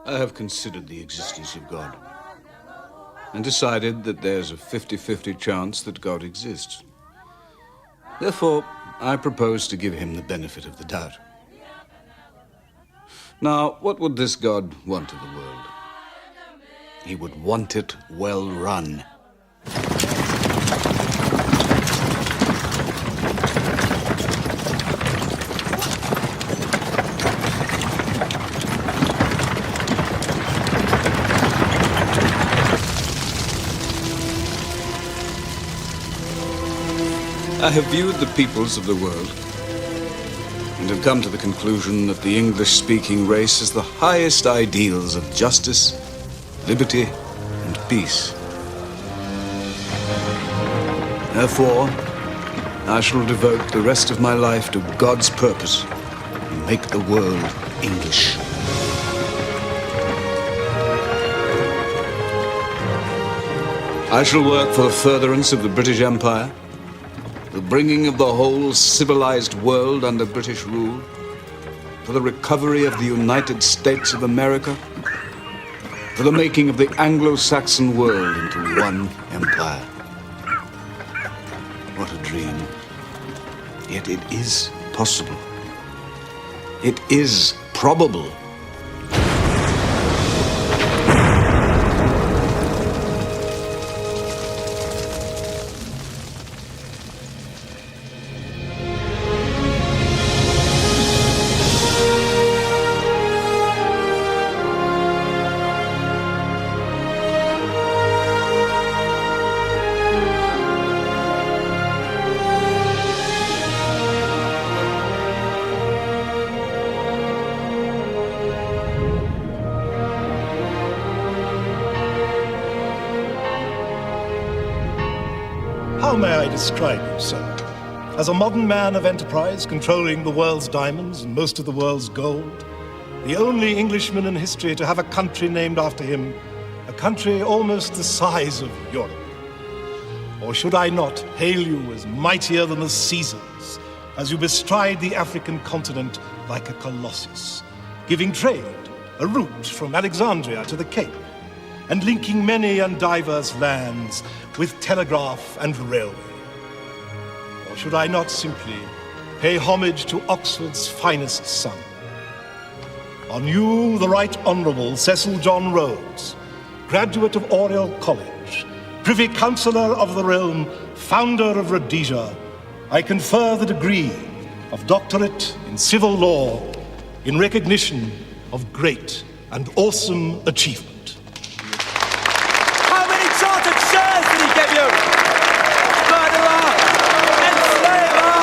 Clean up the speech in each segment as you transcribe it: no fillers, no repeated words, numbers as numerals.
I have considered the existence of God and decided that there's a 50-50 chance that God exists. Therefore, I propose to give him the benefit of the doubt. Now, what would this God want of the world? He would want it well run. I have viewed the peoples of the world and have come to the conclusion that the English-speaking race has the highest ideals of justice, liberty, and peace. Therefore, I shall devote the rest of my life to God's purpose and make the world English. I shall work for the furtherance of the British Empire, the bringing of the whole civilized world under British rule, for the recovery of the United States of America, for the making of the Anglo-Saxon world into one empire. What a dream. Yet it is possible. It is probable. How may I describe you, sir? As a modern man of enterprise, controlling the world's diamonds and most of the world's gold, the only Englishman in history to have a country named after him, a country almost the size of Europe. Or should I not hail you as mightier than the Caesars, as you bestride the African continent like a colossus, giving trade a route from Alexandria to the Cape, and linking many and diverse lands with telegraph and railway? Or should I not simply pay homage to Oxford's finest son? On you, the Right Honourable Cecil John Rhodes, graduate of Oriel College, Privy Councillor of the Realm, founder of Rhodesia, I confer the degree of Doctorate in Civil Law in recognition of great and awesome achievement. How many chartered shares did he give you? Murderer! Enslaver!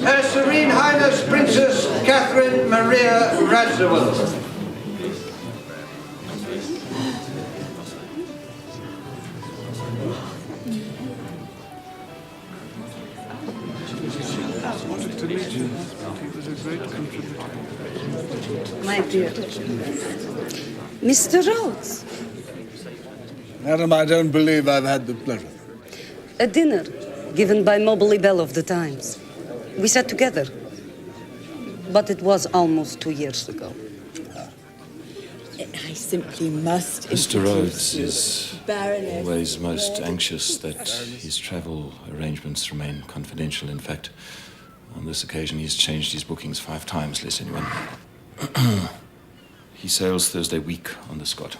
Her Serene Highness Princess Catherine Maria Radziwiłł. My dear. Mr. Rhodes. Madam, I don't believe I've had the pleasure. A dinner given by Mobley Bell of the Times. We sat together. But it was almost 2 years ago. I simply must. Mr. Rhodes is Baroness always most anxious that his travel arrangements remain confidential. In fact, on this occasion, he's changed his bookings 5 times, lest anyone. He sails Thursday week on the Scott.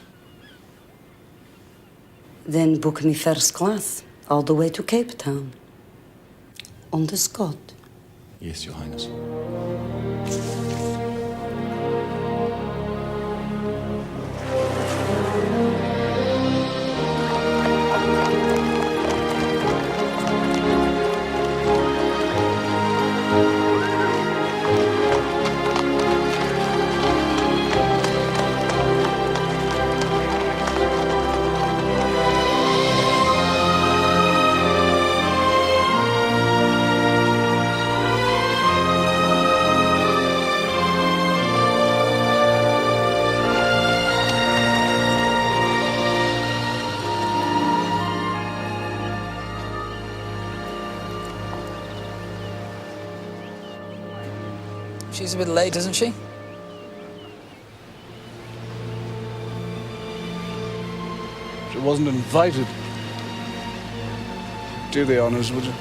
Then book me first class, all the way to Cape Town. On the Scott. Yes, Your Highness. She's a bit late, isn't she? She wasn't invited. Do the honors, would you?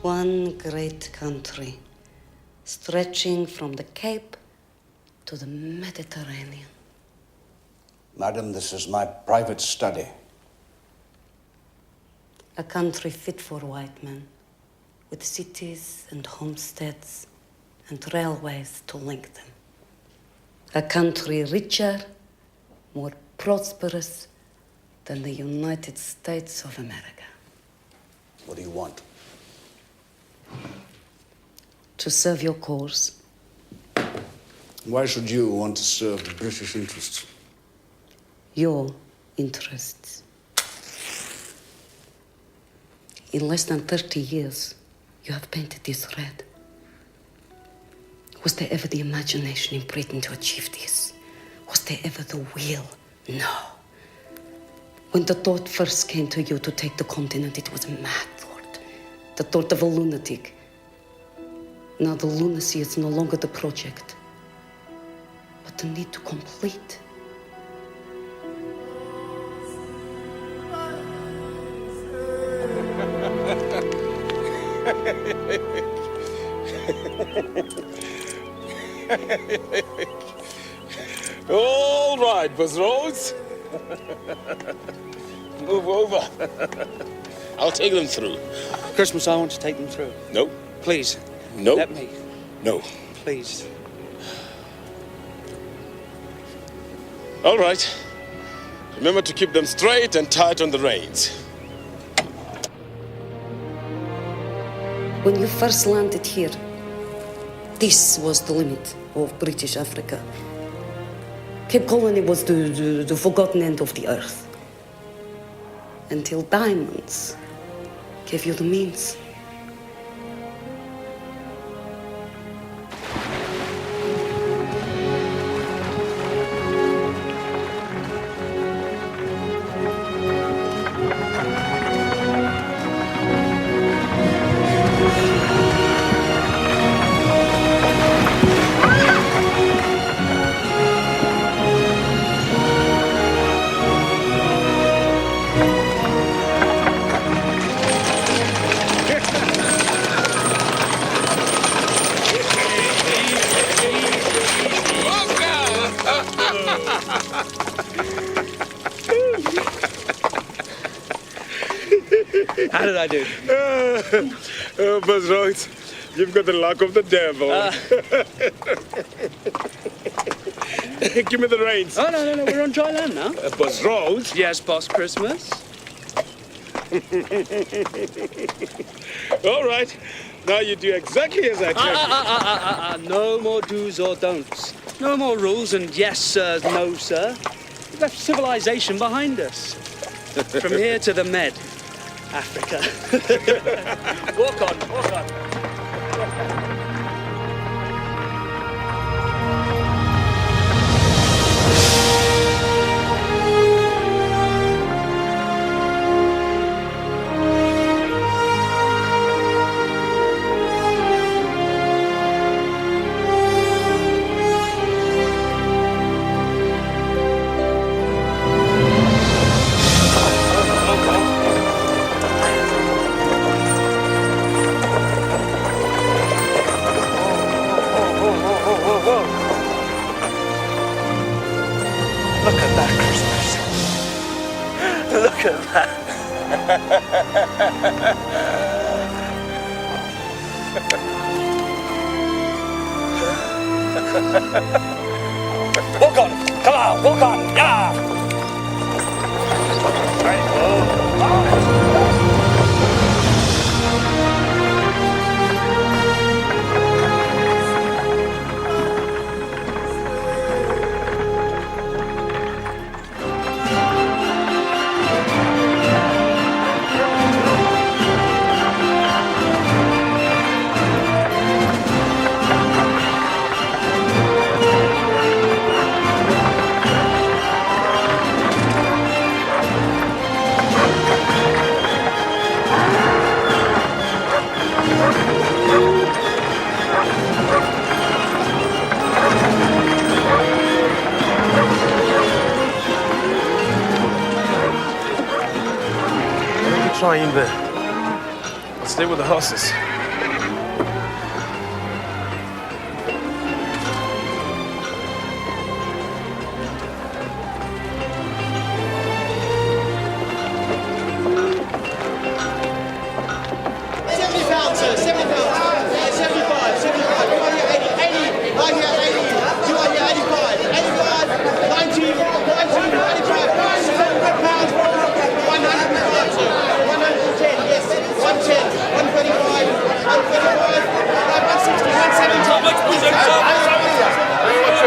One great country, stretching from the Cape to the Mediterranean. Madam, this is my private study. A country fit for white men, with cities and homesteads and railways to link them. A country richer, more prosperous than the United States of America. What do you want? To serve your cause. Why should you want to serve the British interests? Your interests. In less than 30 years, you have painted this red. Was there ever the imagination in Britain to achieve this? Was there ever the will? No. When the thought first came to you to take the continent, it was a mad thought. The thought of a lunatic. Now the lunacy is no longer the project, but the need to complete. All right, Miss Rhodes. Move over. I'll take them through. Christmas, I want to take them through. No. Please. No. Let me. No. Please. All right. Remember to keep them straight and tight on the reins. When you first landed here, this was the limit of British Africa. Cape Colony was the forgotten end of the earth. Until diamonds gave you the means. How did I do? Buzz Rhodes, you've got the luck of the devil. Give me the reins. Oh, no, we're on dry land now. Buzz Rhodes? Yes, Boss Christmas. All right. Now you do exactly as I tell you. No more do's or don'ts. No more rules and yes, sir, no, sir. We've left civilization behind us. From here to the Med. Africa. Walk on, walk on. Look at that, Christmas. Look at that. Walk on. Come on, walk on. Yeah. Right. Trying, but I'll stay with the horses.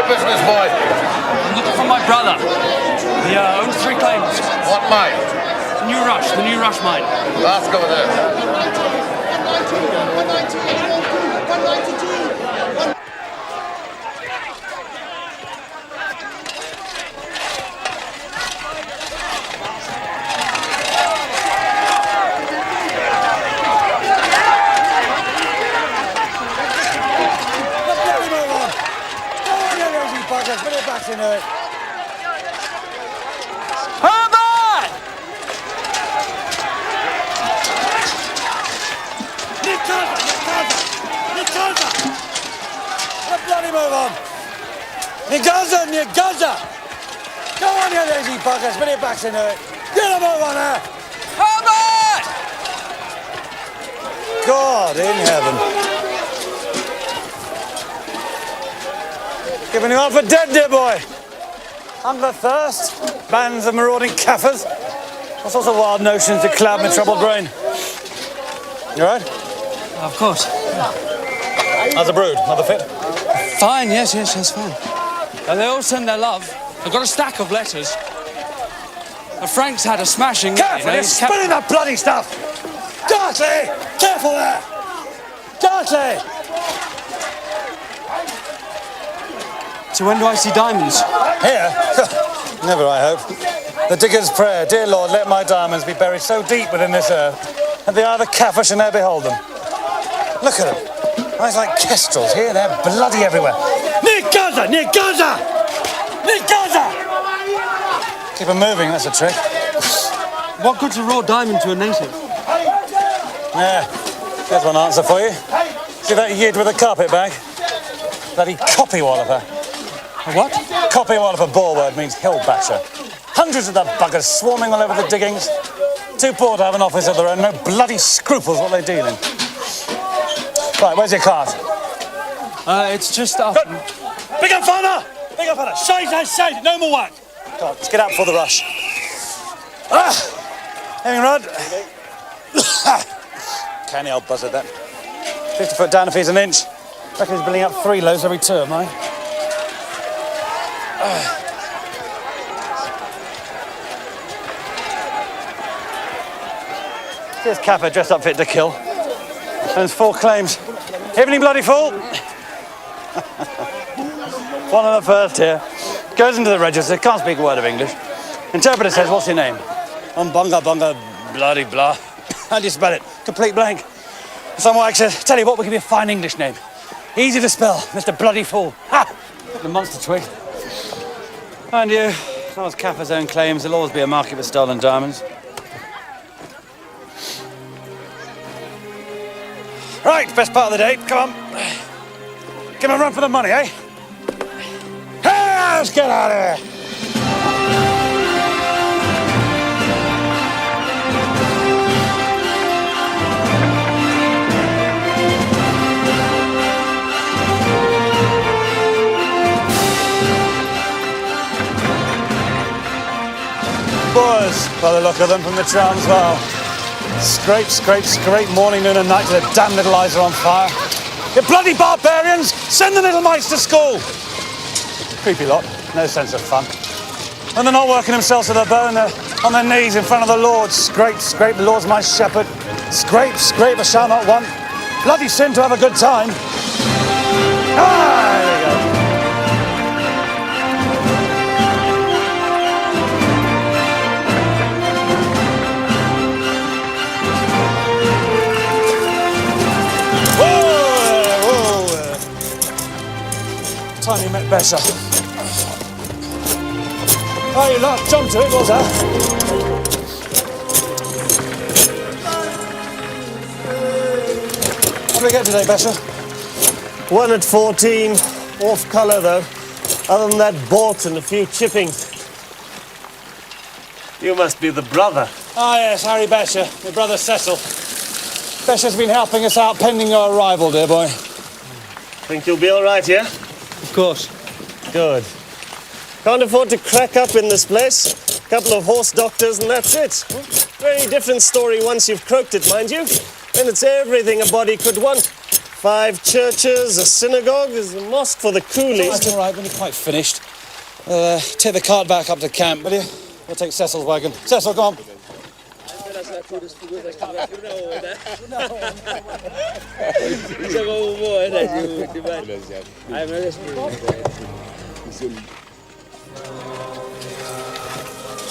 Business, boy. I'm looking for my brother. He owns 3 claims. What mine? The New Rush mine. Let's go there. 192. Herbert! Nicosa! What bloody move on? Nicosa! Go on, you lazy buggers, put your backs into it. Get a move on there! Herbert! God in heaven. Giving you up for dead, dear boy. Hunger, thirst, bands of marauding Kaffirs. All sorts of wild notions to cloud my troubled brain. You all right? Of course. How's the brood? Another fit? Fine, yes, fine. And they all send their love. I've got a stack of letters. And Frank's had a smashing... Careful, you're spilling that bloody stuff! Dartley! Careful there! Dartley! So when do I see diamonds? Here? Never, I hope. The digger's prayer. Dear Lord, let my diamonds be buried so deep within this earth that the eye of the Kaffir shall ne'er behold them. Look at them. Eyes like kestrels here, they're bloody everywhere. Near Gaza! Near Gaza! Near Gaza! Keep them moving, that's a trick. What good's a raw diamond to a native? Yeah, there's one answer for you. See that yid with a carpet bag? Bloody copywalloper. A what? Copywalloper boar word means hill basher. Hundreds of the buggers swarming all over the diggings. Too poor to have an office of their own, no bloody scruples what they deal in. Right, where's your cart? It's just up. Good. Big up, father! Big up, father! Shade! No more work! Come on, let's get out before the rush. Hang Rod. Canny old buzzard, that. 50 foot down if he's an inch. Reckon he's building up 3 loads every term, mate. Here's Kappa dressed up fit to kill. And there's 4 claims. Evening, bloody fool! One on the first here. Goes into the register, can't speak a word of English. Interpreter says, what's your name? Bunga, bloody blah. How do you spell it? Complete blank. Some wag says, tell you what, we'll give you a fine English name. Easy to spell, Mr. Bloody Fool. Ha! The monster twig. And you, as long as Kappa's own claims, there'll always be a market for stolen diamonds. Right, best part of the day, come on. Give him a run for the money, eh? Hey, let's get out of here. Boys, by the look of them from the Transvaal. Scrape, morning, noon and night till their damn little eyes are on fire. You bloody barbarians! Send the little mites to school! Creepy lot, no sense of fun. And they're not working themselves to the bone, they're on their knees in front of the Lord. Scrape, the Lord's my shepherd. Scrape, I shall not want. Bloody sin to have a good time. Ah, there you go. Time you met Besha. Oh, you lot jumped to it, was that? What do we get today, Besha? 1 at 14, off colour though. Other than that, bought and a few chippings. You must be the brother. Ah, yes, Harry Besha, my brother Cecil. Besha's been helping us out pending your arrival, dear boy. Think you'll be all right here? Of course. Good. Can't afford to crack up in this place. A couple of horse doctors and that's it. Very different story once you've croaked it, mind you. Then it's everything a body could want. 5 churches, a synagogue, there's a mosque for the coolies. That's all right, when you're quite finished. Take the cart back up to camp, will you? We'll take Cecil's wagon. Cecil, go on.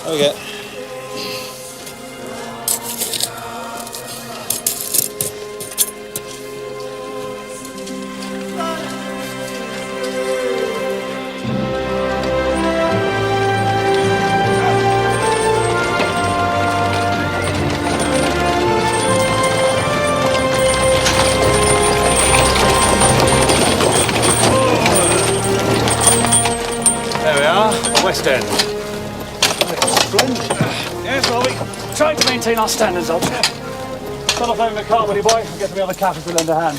Okay. There we are, West End. Splendid. Yes, well, we try to maintain our standards, old chap. Stop off over the car, will you, boy? We'll get to the other caf if we lend a hand.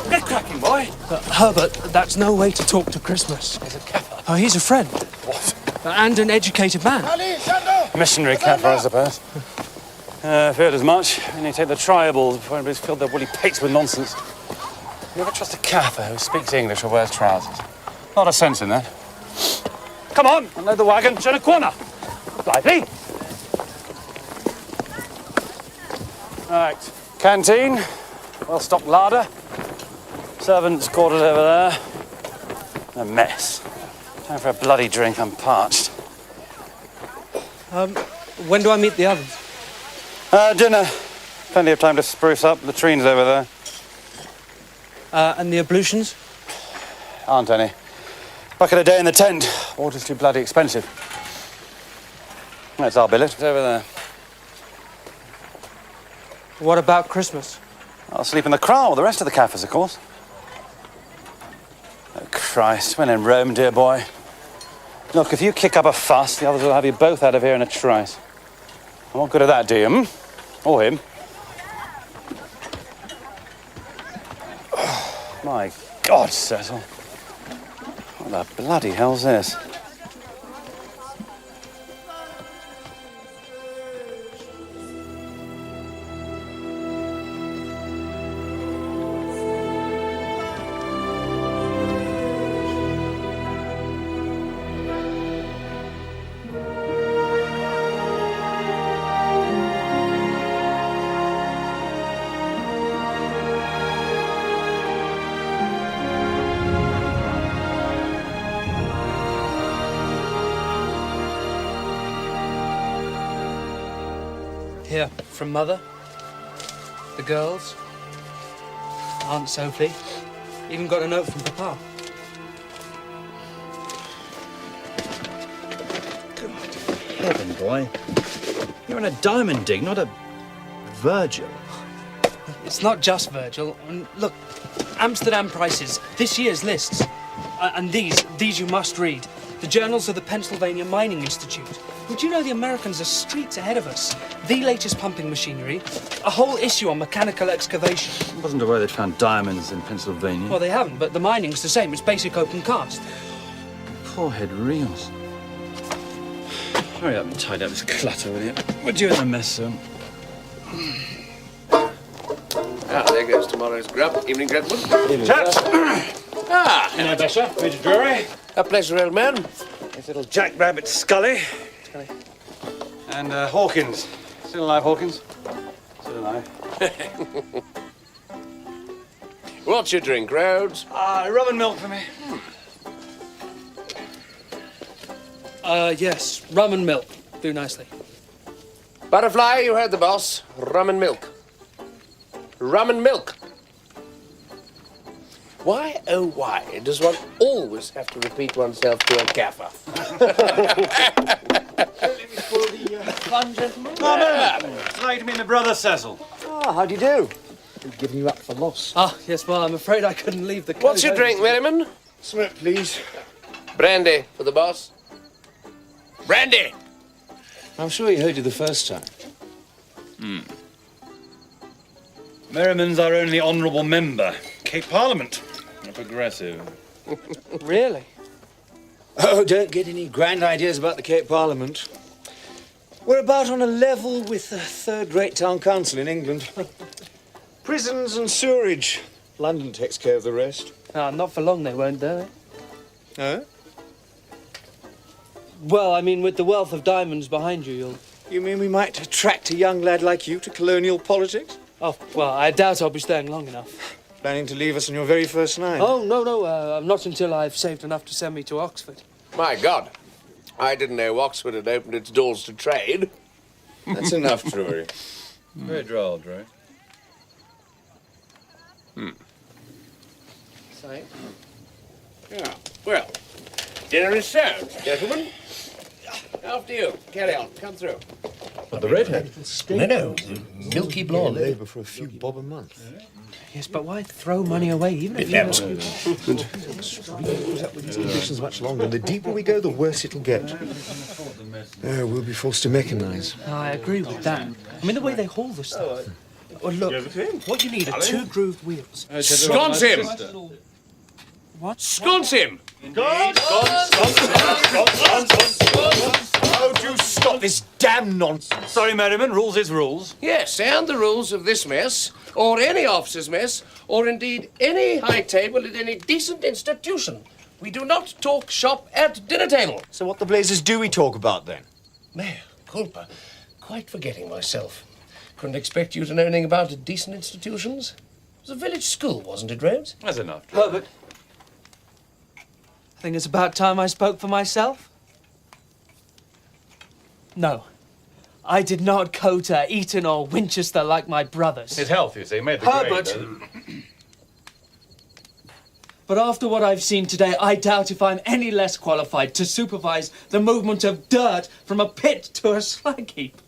Get cracking, boy. Herbert, that's no way to talk to Christmas. He's a Kaffir. Oh, he's a friend. What? And an educated man. Missionary Kaffir, I suppose. Feared as much. And you take the tribals before anybody's filled their woolly pates with nonsense. You never trust a Kaffir who speaks English or wears trousers. Not a sense in that. Come on, unload the wagon, turn a corner. Lively. Right, canteen, well-stocked larder, servants' quarters over there. A mess. Time for a bloody drink, I'm parched. When do I meet the others? Dinner. Plenty of time to spruce up. Latrine's over there. And the ablutions? Aren't any. Bucket a day in the tent. Water's too bloody expensive. That's our billet. It's over there. What about Christmas? I'll sleep in the kraal with the rest of the Kaffirs, of course. Oh, Christ. When in Rome, dear boy. Look, if you kick up a fuss, the others will have you both out of here in a trice. And what good of that do you, Or him? Oh, my God, Cecil. What the bloody hell's this? Here, from Mother, the girls, Aunt Sophie, even got a note from Papa. Heaven, boy. You're in a diamond dig, not a Virgil. It's not just Virgil. And look, Amsterdam prices, this year's lists. And these you must read. The journals of the Pennsylvania Mining Institute. Would you know the Americans are streets ahead of us? The latest pumping machinery, a whole issue on mechanical excavation. I wasn't aware they'd found diamonds in Pennsylvania. Well, they haven't, but the mining's the same. It's basic open cast. Poor head reels. Hurry up and tidy up this clutter, will you? We're due in a mess soon. There goes tomorrow's grub. Evening, gentlemen. Evening, chaps. Hello, Besser. Major Drury. A pleasure, old man. This little jackrabbit Scully. And Hawkins. Still alive, Hawkins? Still alive. What's your drink, Rhodes? Rum and milk for me. Yes, rum and milk. Do nicely. Butterfly, you heard the boss. Rum and milk. Rum and milk. Why, oh why, does one always have to repeat oneself to a Kaffir? Fun, gentlemen. Come in. Say to me, my brother Cecil. Ah, how do you do? We've given you up for lost. Ah, yes, well, I'm afraid I couldn't leave the coast. What's your drink, Merriman? Smoke, please. Brandy for the boss. Brandy! I'm sure he heard you the first time. Merriman's our only honourable member. Cape Parliament. A progressive. Really? Oh, don't get any grand ideas about the Cape Parliament. We're about on a level with the third-rate town council in England. Prisons and sewerage. London takes care of the rest. Not for long they won't, do they? Huh? Well, I mean, with the wealth of diamonds behind you, You mean we might attract a young lad like you to colonial politics? Oh, well, I doubt I'll be staying long enough. Planning to leave us on your very first night? Oh, no, not until I've saved enough to send me to Oxford. My God. I didn't know Oxford had opened its doors to trade. That's enough, Drury. Very droll, Drury. Say. Yeah, well, dinner is served, gentlemen. After you. Carry on. Come through. But the redhead? No, milky blonde. Labour for a few bob a month. Yes, but why throw money away, even if you... Put up with these conditions much longer. And the deeper we go, the worse it'll get. We'll be forced to mechanise. I agree with that. I mean, the way they haul the stuff. Well, look, what you need are two grooved wheels. Sconce him! What? Sconce him! Sconce! Oh, do stop this damn nonsense. Sorry, Merriman, rules is rules. Yes, and the rules of this mess, or any officer's mess, or indeed any high table at any decent institution. We do not talk shop at dinner table. So what the blazes do we talk about then? Mea culpa. Quite forgetting myself. Couldn't expect you to know anything about decent institutions. It was a village school, wasn't it, Rhodes? That's enough. Herbert, I think it's about time I spoke for myself. No, I did not go to Eton or Winchester like my brothers. His health, you see, made the Herbert. grade. But after what I've seen today, I doubt if I'm any less qualified to supervise the movement of dirt from a pit to a slag heap.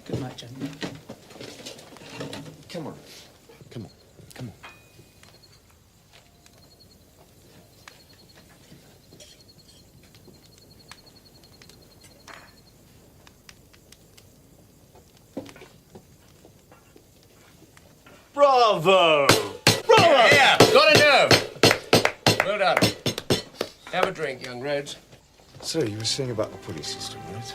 Good night, gentlemen. Come on. Come on. Come on. Bravo! Bravo! Yeah, got a nerve. Well done. Have a drink, young Rhodes. So, you were saying about the pulley system, right?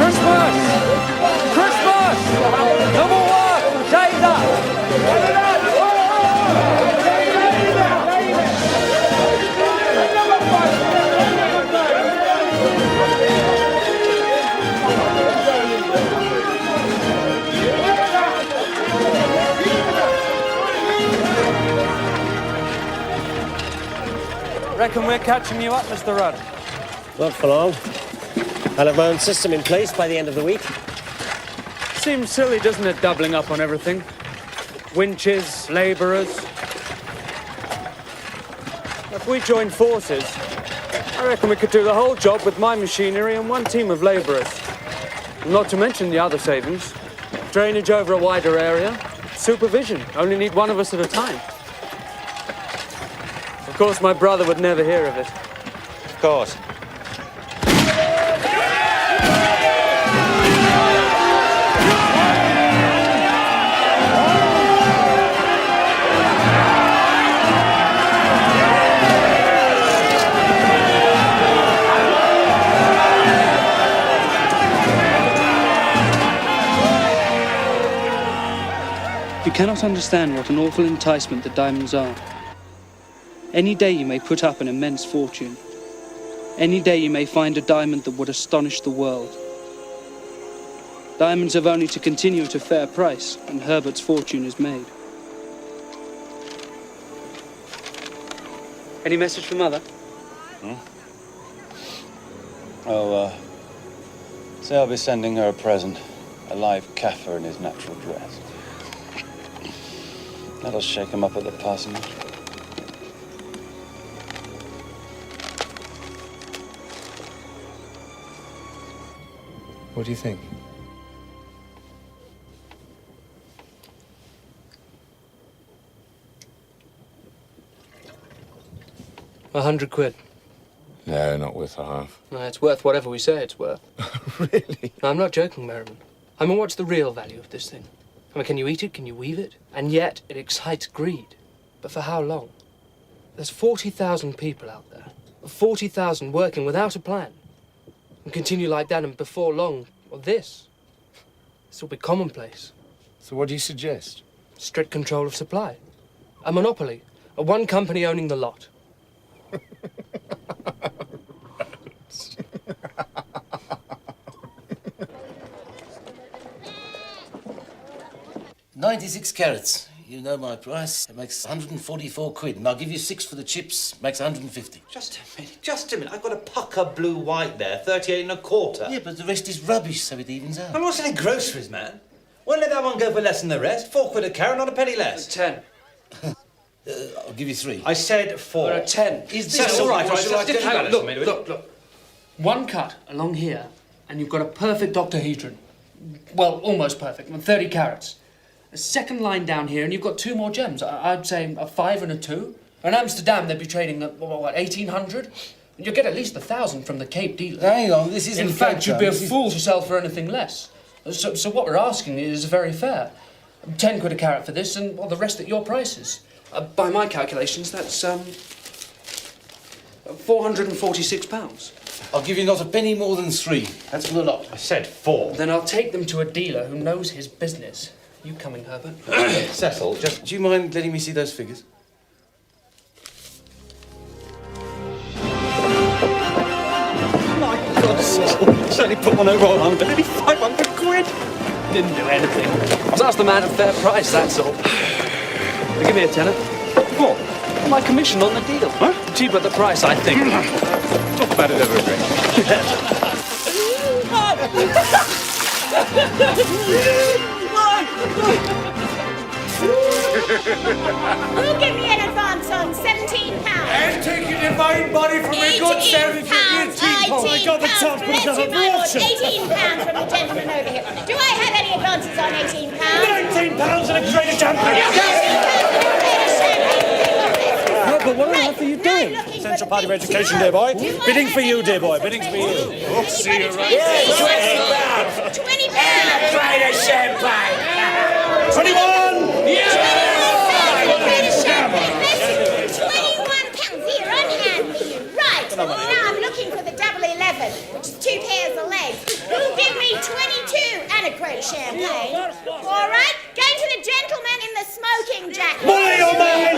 Christmas! Christmas! Number one! Jada! Reckon we're catching you up, Mr. Rudd. Not for long. I'll have my own system in place by the end of the week. Seems silly, doesn't it, doubling up on everything? Winches, labourers. If we join forces, I reckon we could do the whole job with my machinery and one team of labourers. Not to mention the other savings. Drainage over a wider area. Supervision. Only need one of us at a time. Of course, my brother would never hear of it. Of course. You cannot understand what an awful enticement the diamonds are. Any day you may put up an immense fortune. Any day you may find a diamond that would astonish the world. Diamonds have only to continue at a fair price, and Herbert's fortune is made. Any message for Mother? Oh, say I'll be sending her a present. A live Kaffir in his natural dress. That'll shake him up at the parsonage. What do you think? £100. No, not worth a half. No, it's worth whatever we say it's worth. Really? No, I'm not joking, Merriman. I mean, what's the real value of this thing? I mean, can you eat it? Can you weave it? And yet, it excites greed. But for how long? There's 40,000 people out there. 40,000 working without a plan. And continue like that, and before long, well, this will be commonplace. So what do you suggest? Strict control of supply. A monopoly. A one company owning the lot. 96 carats. You know my price. It makes 144 quid, and I'll give you 6 for the chips. Makes 150. Just a minute. I've got a pucker blue white there, 38 and a quarter. Yeah, but the rest is rubbish, so it evens out. I'm not selling groceries, man. Won't let that one go for less than the rest. 4 quid a carat, not a penny less. 10. I'll give you 3. I said 4. We're at 10. Is this all right? Look. One cut along here, and you've got a perfect octahedron. Well, almost perfect. 30 carats. A second line down here, and you've got 2 more gems. I'd say a 5 and a 2. In Amsterdam, they'd be trading at, what, 1,800? And you'll get at least 1,000 from the Cape dealer. Hang on, this isn't... In fact, you'd be a fool to sell for anything less. So what we're asking is very fair. 10 quid a carat for this, and well, the rest at your prices. By my calculations, that's £446. I'll give you not a penny more than 3. That's for the lot. I said 4. Then I'll take them to a dealer who knows his business. You coming, Herbert? Cecil, just do you mind letting me see those figures? My God, Cecil. He's only put one over on under. Nearly 500 quid. Didn't do anything. I was asked the man a fair price, that's all. Now, give me a tenner. What? My commission on the deal. Huh? Cheap at the price, I think. Talk about it over a drink. Who'll give me an advance on £17? And take your divine body from a good service for £18. Oh my God, the top let's do my lord. £18 from the gentleman over here. Do I have any advances on £18? £19 and a crate of champagne. But what on earth are you doing? Central Party of Education, dear boy. Bidding for you, dear boy. Bidding for you. Oh, see you right. £20. And a crate of champagne. 21! £21 here on hand for you. Right, now I'm looking for the double 11, which is 2 pairs of legs. Who'll give me 22 and a crate of champagne? All right, going to the gentleman in the smoking jacket. Bully your man!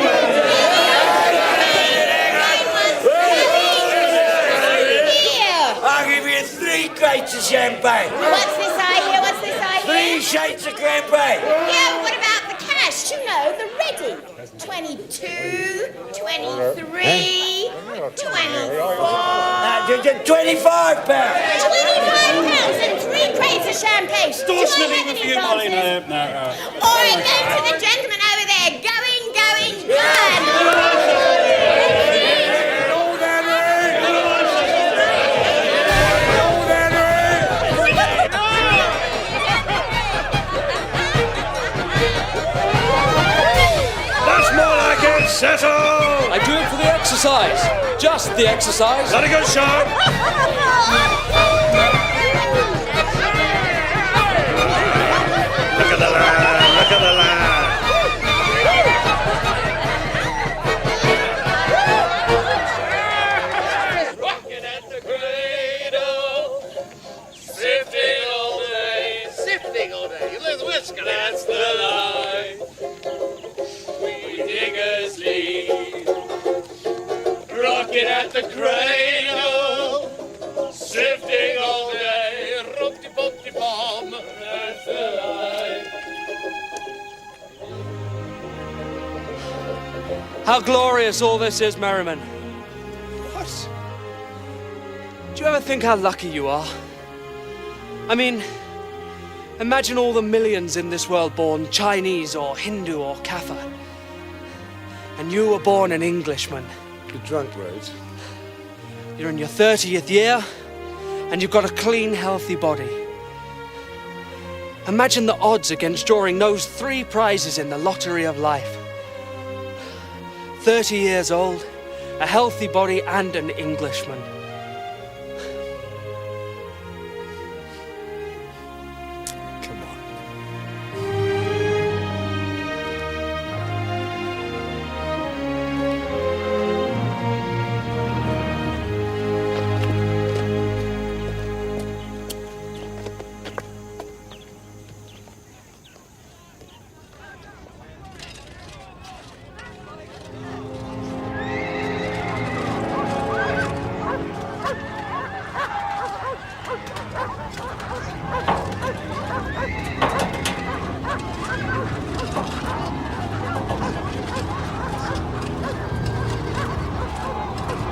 I'll give you 3 crates of champagne. What's this I hear? What's this I hear? 3 shades of champagne. Yeah, what about the cash? You know, the ready. 22, 23, 24. £25. £25 and 3 crates of champagne. Do I have any advances? No. All right, going to the gentleman over there. Going. Cecil! I do it for the exercise. Just the exercise. Let it go, Sean. Look at the lad. Look at the lad. Rocking at the cradle, sifting all day. Sifting all day. You lose the whisker. That's the line. Diggers leave, rocking at the cradle, sifting all day, rock-de-bop-de-bomb, that's the life. How glorious all this is, Merriman. What? Do you ever think how lucky you are? I mean, imagine all the millions in this world born Chinese or Hindu or Kaffir. And you were born an Englishman. You're drunk, Rhodes. You're in your 30th year, and you've got a clean, healthy body. Imagine the odds against drawing those 3 prizes in the lottery of life. 30 years old, a healthy body, and an Englishman.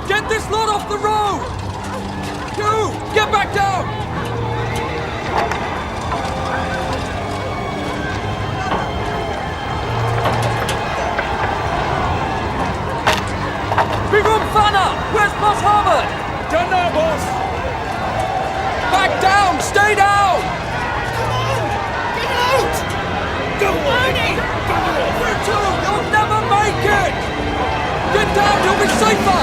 Get this lot off the road! You! Get back down! Big room Fana! Where's Boss Harvard? Don't know, boss. Back down! Stay down! Come on! Get out! Go on! You'll never make it! Get down, you'll be safer!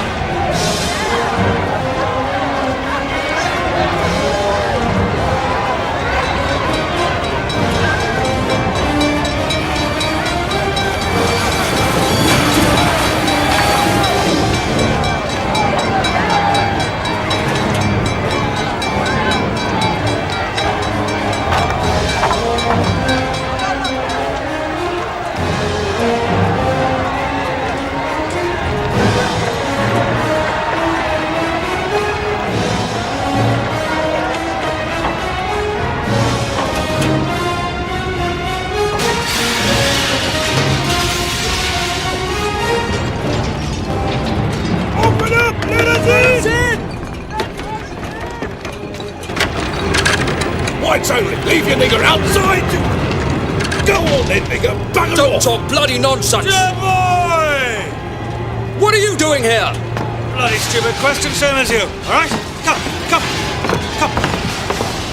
Open up! Let us in! White's only. Leave your nigger outside! Go on then, nigger! Bugger Don't off. Talk bloody nonsense! Yeah, boy! What are you doing here? Bloody stupid question, same as you. All right? Come.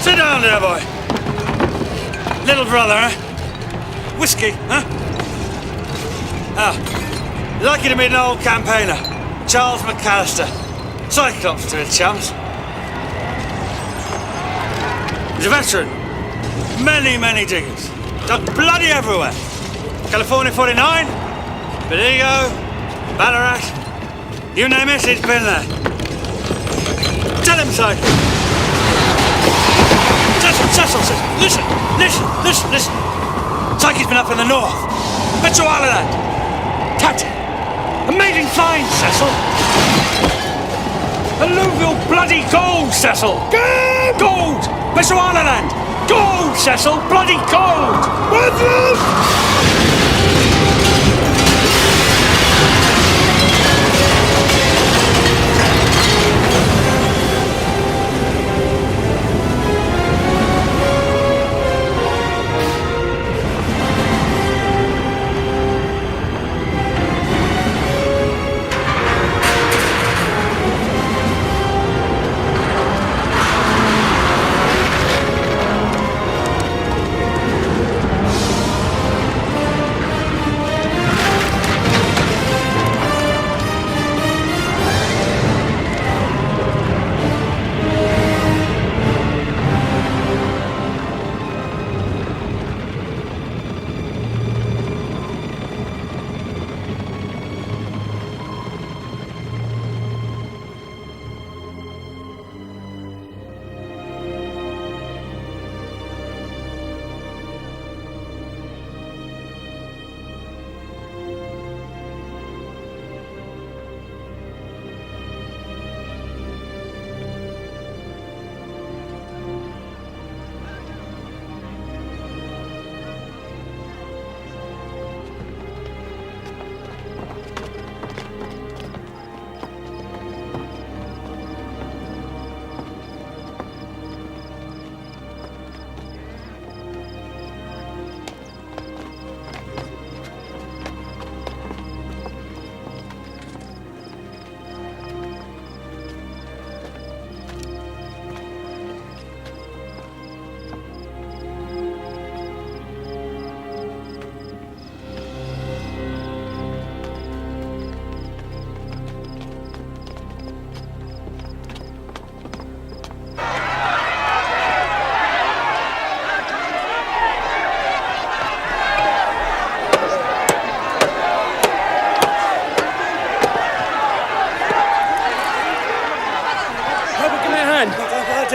Sit down there, boy. Little brother, huh? Whiskey, huh? Lucky to meet an old campaigner. Charles McAllister. Cyclops to his chums. He's a veteran. Many diggings. Dug bloody everywhere. California 49, Bendigo, Ballarat. You name it, he's been there. Tell him so. Cecil, listen. Psyche's been up in the north. Bechuanaland. Tati. Amazing finds, Cecil. Alluvial bloody gold, Cecil. Gold! Bechuanaland. Gold, Cecil. Bloody gold.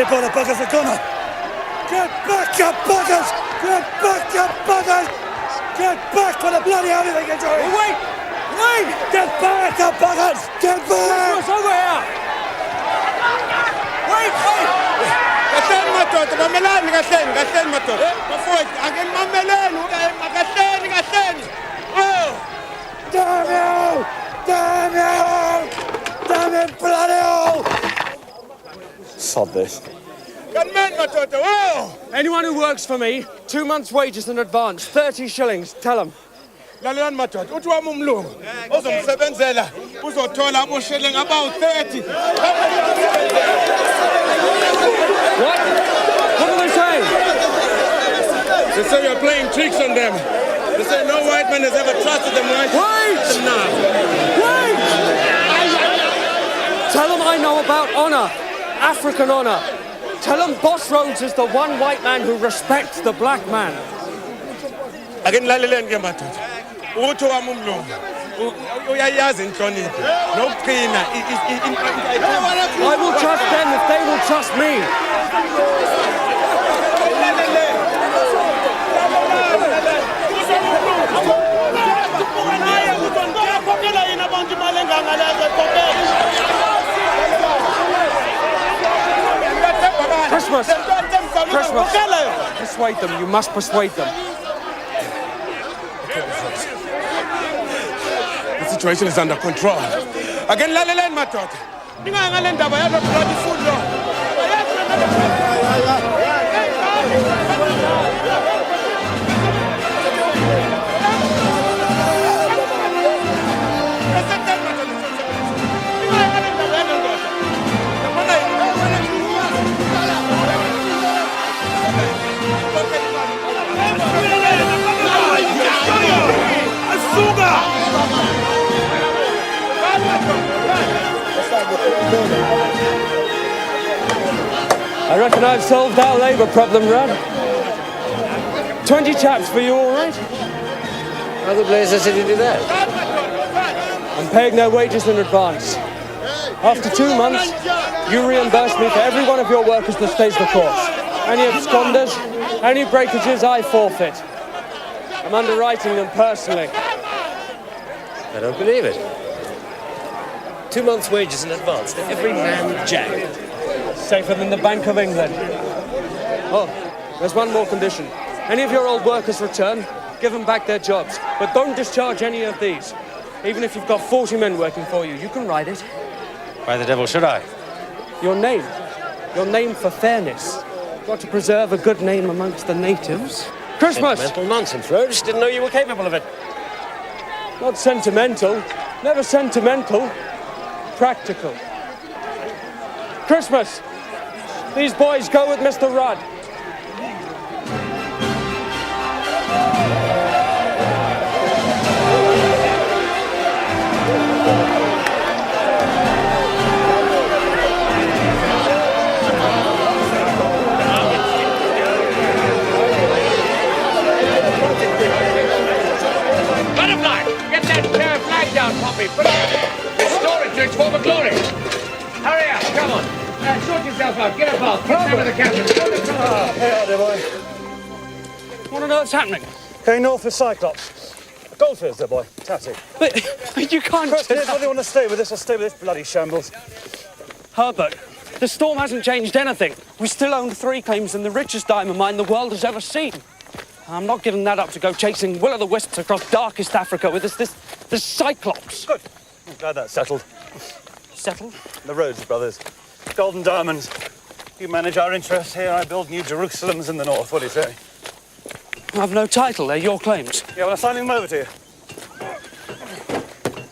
By the buggers are gonna. Get back, you buggers! Get back, you buggers! Get back for the bloody everything you're doing! Wait! Get back, you buggers! Get back! What's over here? Wait! Gahleni madoda, mamelani gahleni madoda. Bafowethu, ake mameleni, gahleni. Oh! Damn you, bloody hell! Sod this. Anyone who works for me, 2 months' wages in advance, 30 shillings. Tell them. Lalelani madoda, uthi wami umlungu ozomsebenzela uzothola abosheleng about 30. What? What are they saying? They say you're playing tricks on them. They say no white man has ever trusted them right. Wait! Wait! Tell them I know about honor, African honor. Tell them Boss Rhodes is the one white man who respects the black man. Akengilaleleni ke madoda. Uthi wami umlungu. Uyayazi inhlonipho. Nokuqina. I will trust them if they will trust me. Christmas! Christmas! Persuade them. You must persuade them. The situation is under control. Akengilaleleni madoda. Ningangale ndaba yalo bloody food law. I reckon I've solved our labour problem, Rudd. 20 chaps for you, all right? How the blazes did you do that? I'm paying their wages in advance. After 2 months, you reimburse me for every one of your workers that stays the course. Any absconders, any breakages, I forfeit. I'm underwriting them personally. I don't believe it. 2 months' wages in advance to every man jack. Safer than the Bank of England. Oh, there's one more condition. Any of your old workers return, give them back their jobs. But don't discharge any of these. Even if you've got 40 men working for you, you can write it. Why the devil should I? Your name. Your name for fairness. Got to preserve a good name amongst the natives. Christmas! Sentimental nonsense, Rhodes. Didn't know you were capable of it. Not sentimental. Never sentimental. Practical. Christmas! These boys go with Mr. Rudd. Butterfly, get that flag down, Poppy. Restore it to its former glory. Hurry up, come on. Sort yourself out. Get a bath. Get down with the captain. Hey, out there, boy. What on earth's happening? Going north with Cyclops. Goldfields there, boy. Tatty. But you can't... Question is, whether you want to stay with us or stay with this bloody shambles. Herbert, the storm hasn't changed anything. We still own 3 claims in the richest diamond mine the world has ever seen. I'm not giving that up to go chasing will-o'-the-wisps across darkest Africa with this Cyclops. Good. I'm glad that's settled. Settled? The Rhodes brothers. Golden diamonds. You manage our interests here, I build new Jerusalems in the north. What do you say? I've no title. They're your claims. Yeah, well, I'm signing them over to you.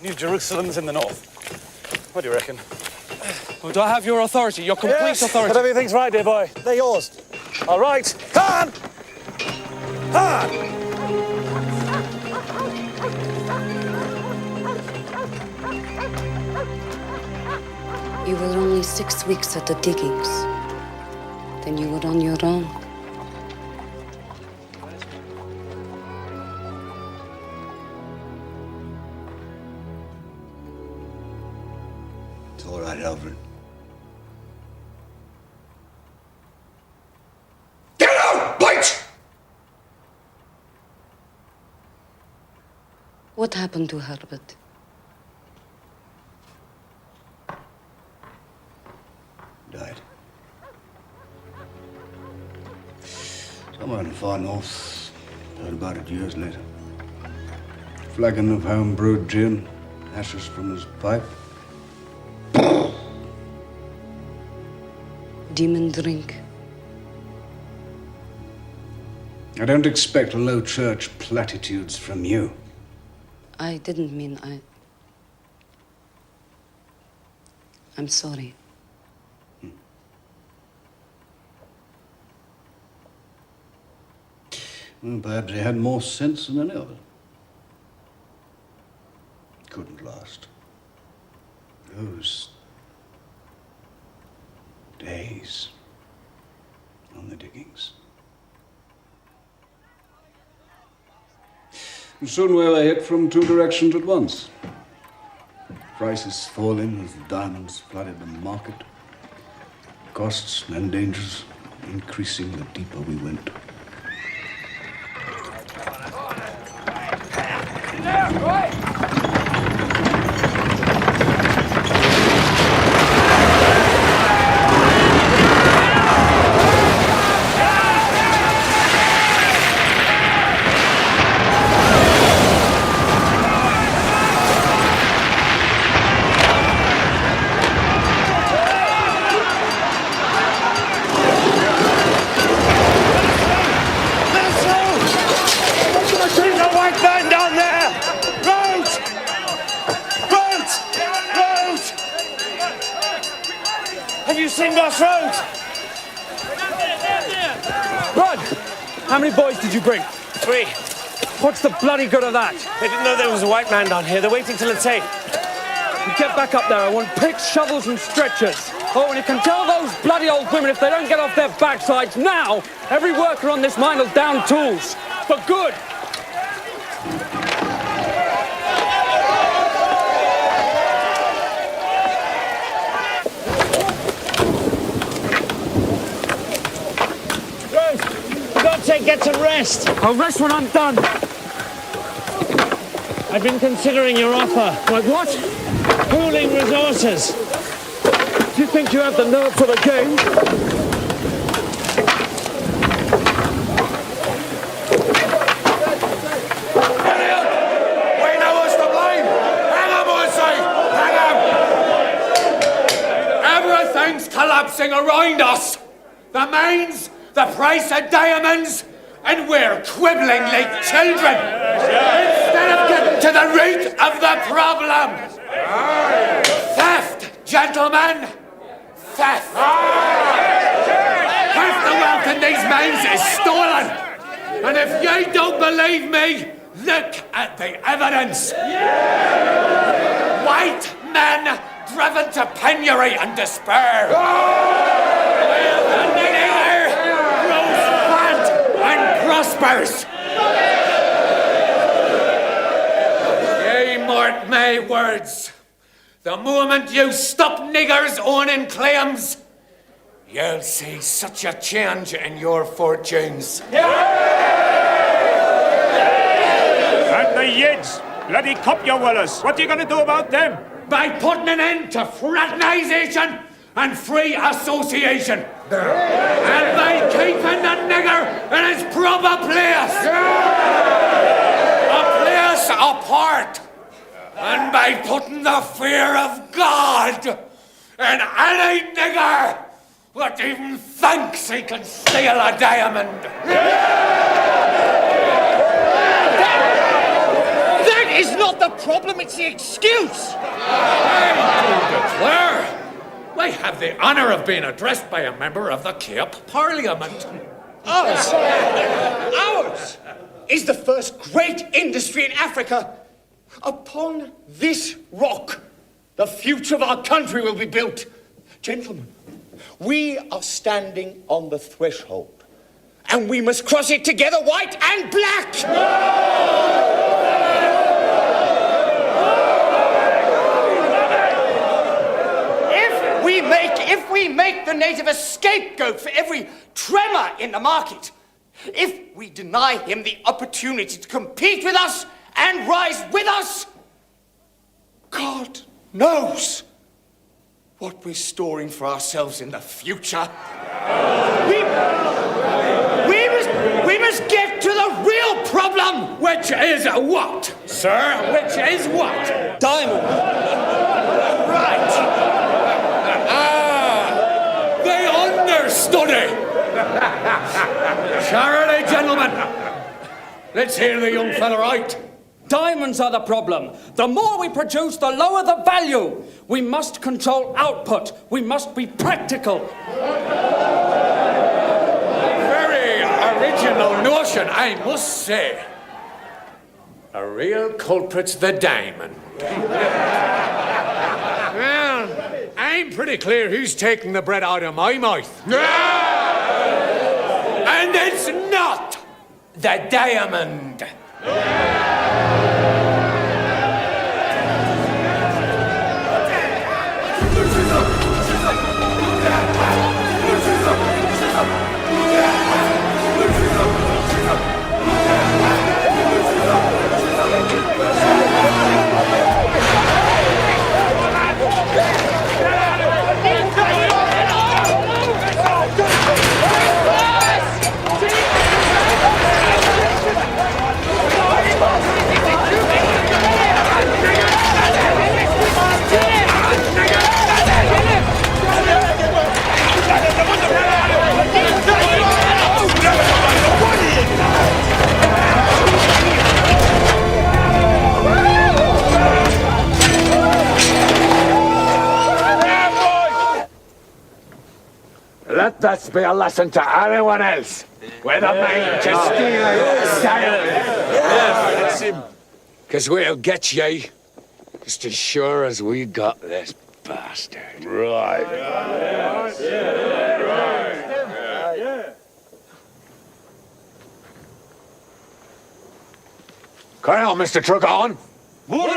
New Jerusalems in the north. What do you reckon? Well, do I have your authority, your complete authority? Whatever you think's right, dear boy. They're yours. All right. Come on! Come on! You were only 6 weeks at the diggings. Then you were on your own. It's all right, Alfred. Get out! Bite! What happened to Herbert? Died. Somewhere in the far north. Heard about it years later. Flagon of home-brewed gin, ashes from his pipe. Demon drink. I don't expect low church platitudes from you. I didn't mean I'm sorry. Well, perhaps he had more sense than any of us. Couldn't last. Those days on the diggings. And soon we were hit from two directions at once. Prices falling as the diamonds flooded the market. Costs and dangers increasing the deeper we went. Rhodes! Rod, how many boys did you bring? 3. What's the bloody good of that? They didn't know there was a white man down here. They're waiting till it's safe. You get back up there. I want picks, shovels and stretchers. Oh, and you can tell those bloody old women if they don't get off their backsides now, every worker on this mine will down tools. For good. Get some rest. I'll rest when I'm done. I've been considering your offer. Like what? Pooling resources. Do you think you have the nerve for the game? We know what's to blame. Hang on, I say. Hang on. Everything's collapsing around us. The mines, the price of diamonds, and we're quibbling like children instead of getting to the root of the problem. Theft, gentlemen. Theft. Half the wealth in these mines is stolen. And if you don't believe me, look at the evidence. White men driven to penury and despair. The nigger grows fat and prospers. Ye mark my words. The moment you stop niggers owning claims, you'll see such a change in your fortunes. And the Yids, bloody copyawallers, what are you going to do about them? By putting an end to fraternisation and free association. And by keeping the nigger in his proper place. A place apart. And by putting the fear of God in any nigger that even thinks he can steal a diamond. That is not the problem, it's the excuse. Declare, we have the honour of being addressed by a member of the Cape Parliament. Ours is the first great industry in Africa. Upon this rock, the future of our country will be built. Gentlemen, we are standing on the threshold, and we must cross it together, white and black. If we make the native a scapegoat for every tremor in the market, if we deny him the opportunity to compete with us and rise with us, God knows what we're storing for ourselves in the future. We must get to the real problem. Which is what, sir? Which is what? Diamond. Right. The understudy. Charity, gentlemen. Let's hear the young fella out. Diamonds are the problem. The more we produce, the lower the value. We must control output. We must be practical. Very original. original notion, I must say. A real culprit's the diamond. Well, I'm pretty clear who's taking the bread out of my mouth. And it's not the diamond. Let this be a lesson to anyone else with a mind to steal it. Because we'll get ye just as sure as we got this bastard. Right. Carry on, Mr. Trugon. What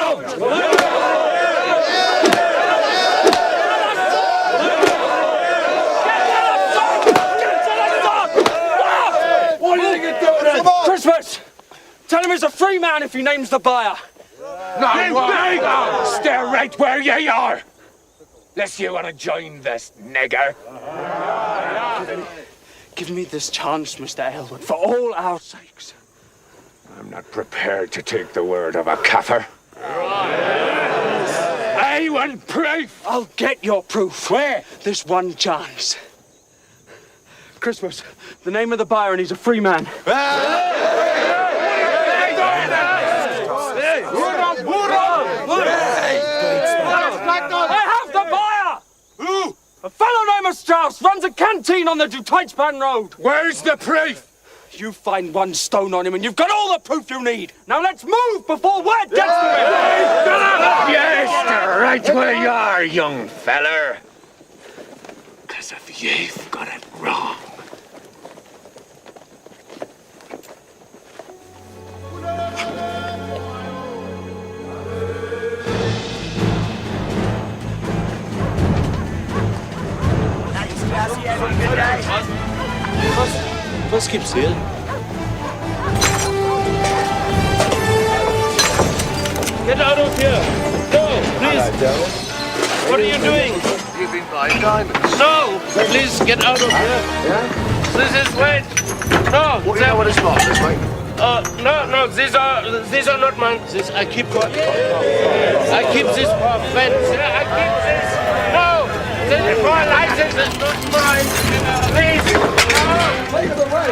do you think you're doing? Christmas! Tell him he's a free man if he names the buyer. No, stay right where ye are. Unless you want to join this nigger. Give me this chance, Mr. Aylward, for all our sakes. I'm not prepared to take the word of a kaffir. I want proof. I'll get your proof. Where? This one chance. Christmas, the name of the buyer, and he's a free man. I have the buyer! Who? A fellow named Strauss runs a canteen on the Duteitspan Road. Where's the proof? You find one stone on him and you've got all the proof you need. Now let's move before word gets to him. Yes, right where you are, young feller. Because if you've got it wrong. Was gibt's hier? Get out of here! No, please! What are you doing? You've been buying diamonds. No! Please get out of here! Yeah? This is wait! No! What do you know what it's like, this, mate? No, these are not mine. This I keep this fence. I keep this. No! This is my license, it's not mine. Please! Take it away!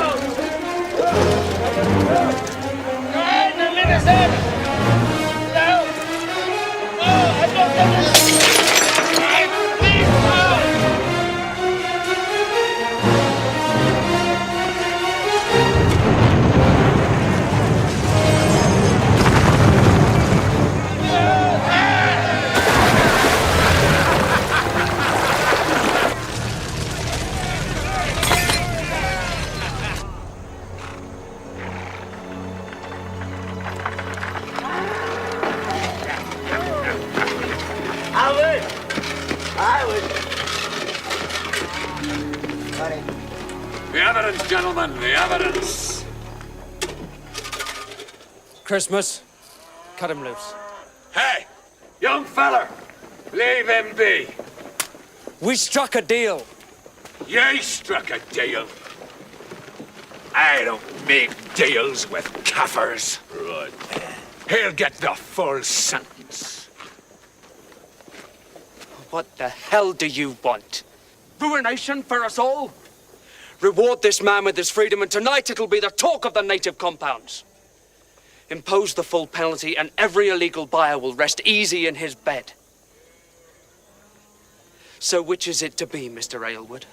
Hey, the minister! No! No, I don't know this! Please, no! The evidence, gentlemen, the evidence. Christmas, cut him loose. Hey, young feller, leave him be. We struck a deal. You struck a deal. I don't make deals with kaffirs. Right. He'll get the full sentence. What the hell do you want? Ruination for us all? Reward this man with his freedom, and tonight it'll be the talk of the native compounds. Impose the full penalty, and every illegal buyer will rest easy in his bed. So which is it to be, Mr. Aylward?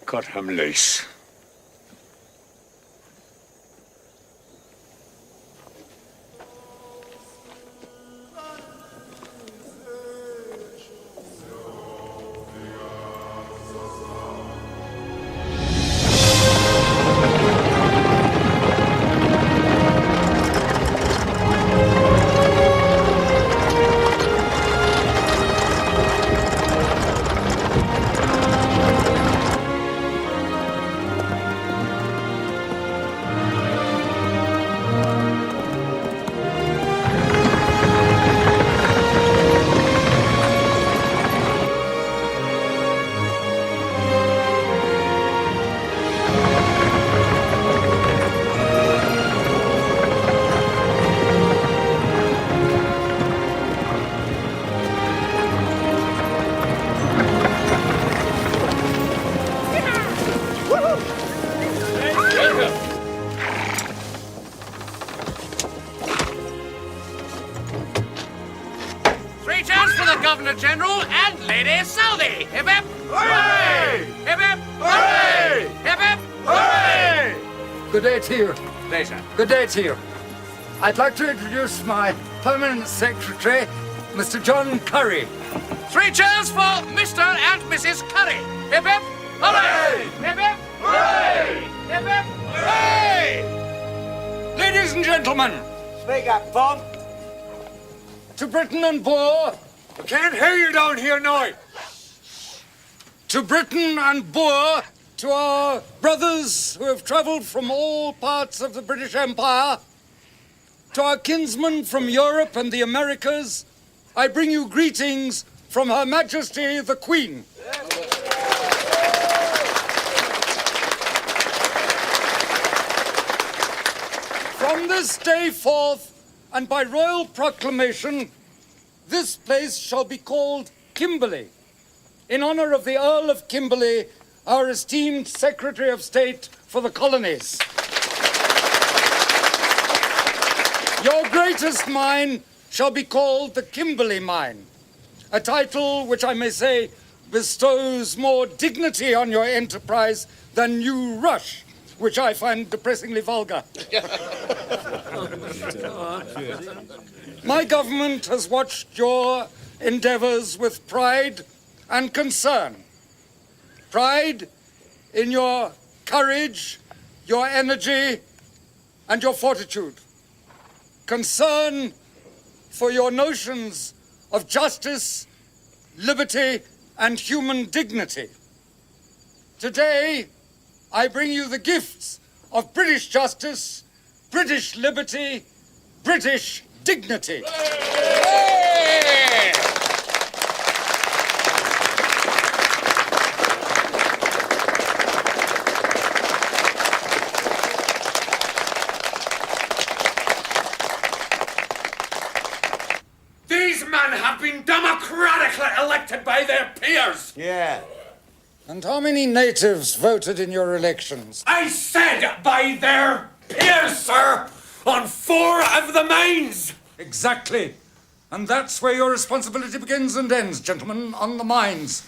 cut him loose. Three cheers for the Governor General and Lady Southey. Hip hip! Hooray! Hip hip! Hooray! Hip hip! Hooray! Good day to you. Later. Good day to you. I'd like to introduce my permanent secretary, Mr. John Curry. Three cheers for Mr. and Mrs. Curry. Hip hip! Hooray! Hip hip! Hooray! Hip hip! Hooray! Ladies and gentlemen. Speak up, Bob. To Britain and Boer. I can't hear you down here now. To Britain and Boer, to our brothers who have travelled from all parts of the British Empire, to our kinsmen from Europe and the Americas, I bring you greetings from Her Majesty the Queen. From this day forth, and by royal proclamation, this place shall be called Kimberley, in honour of the Earl of Kimberley, our esteemed Secretary of State for the Colonies. Your greatest mine shall be called the Kimberley Mine, a title which I may say bestows more dignity on your enterprise than New Rush, which I find depressingly vulgar. My government has watched your endeavours with pride and concern. Pride in your courage, your energy, and your fortitude. Concern for your notions of justice, liberty, and human dignity. Today, I bring you the gifts of British justice, British liberty, British dignity. These men have been democratically elected by their peers. Yeah. And how many natives voted in your elections? I said by their peers, sir, on 4 of the mines. Exactly. And that's where your responsibility begins and ends, gentlemen, on the mines.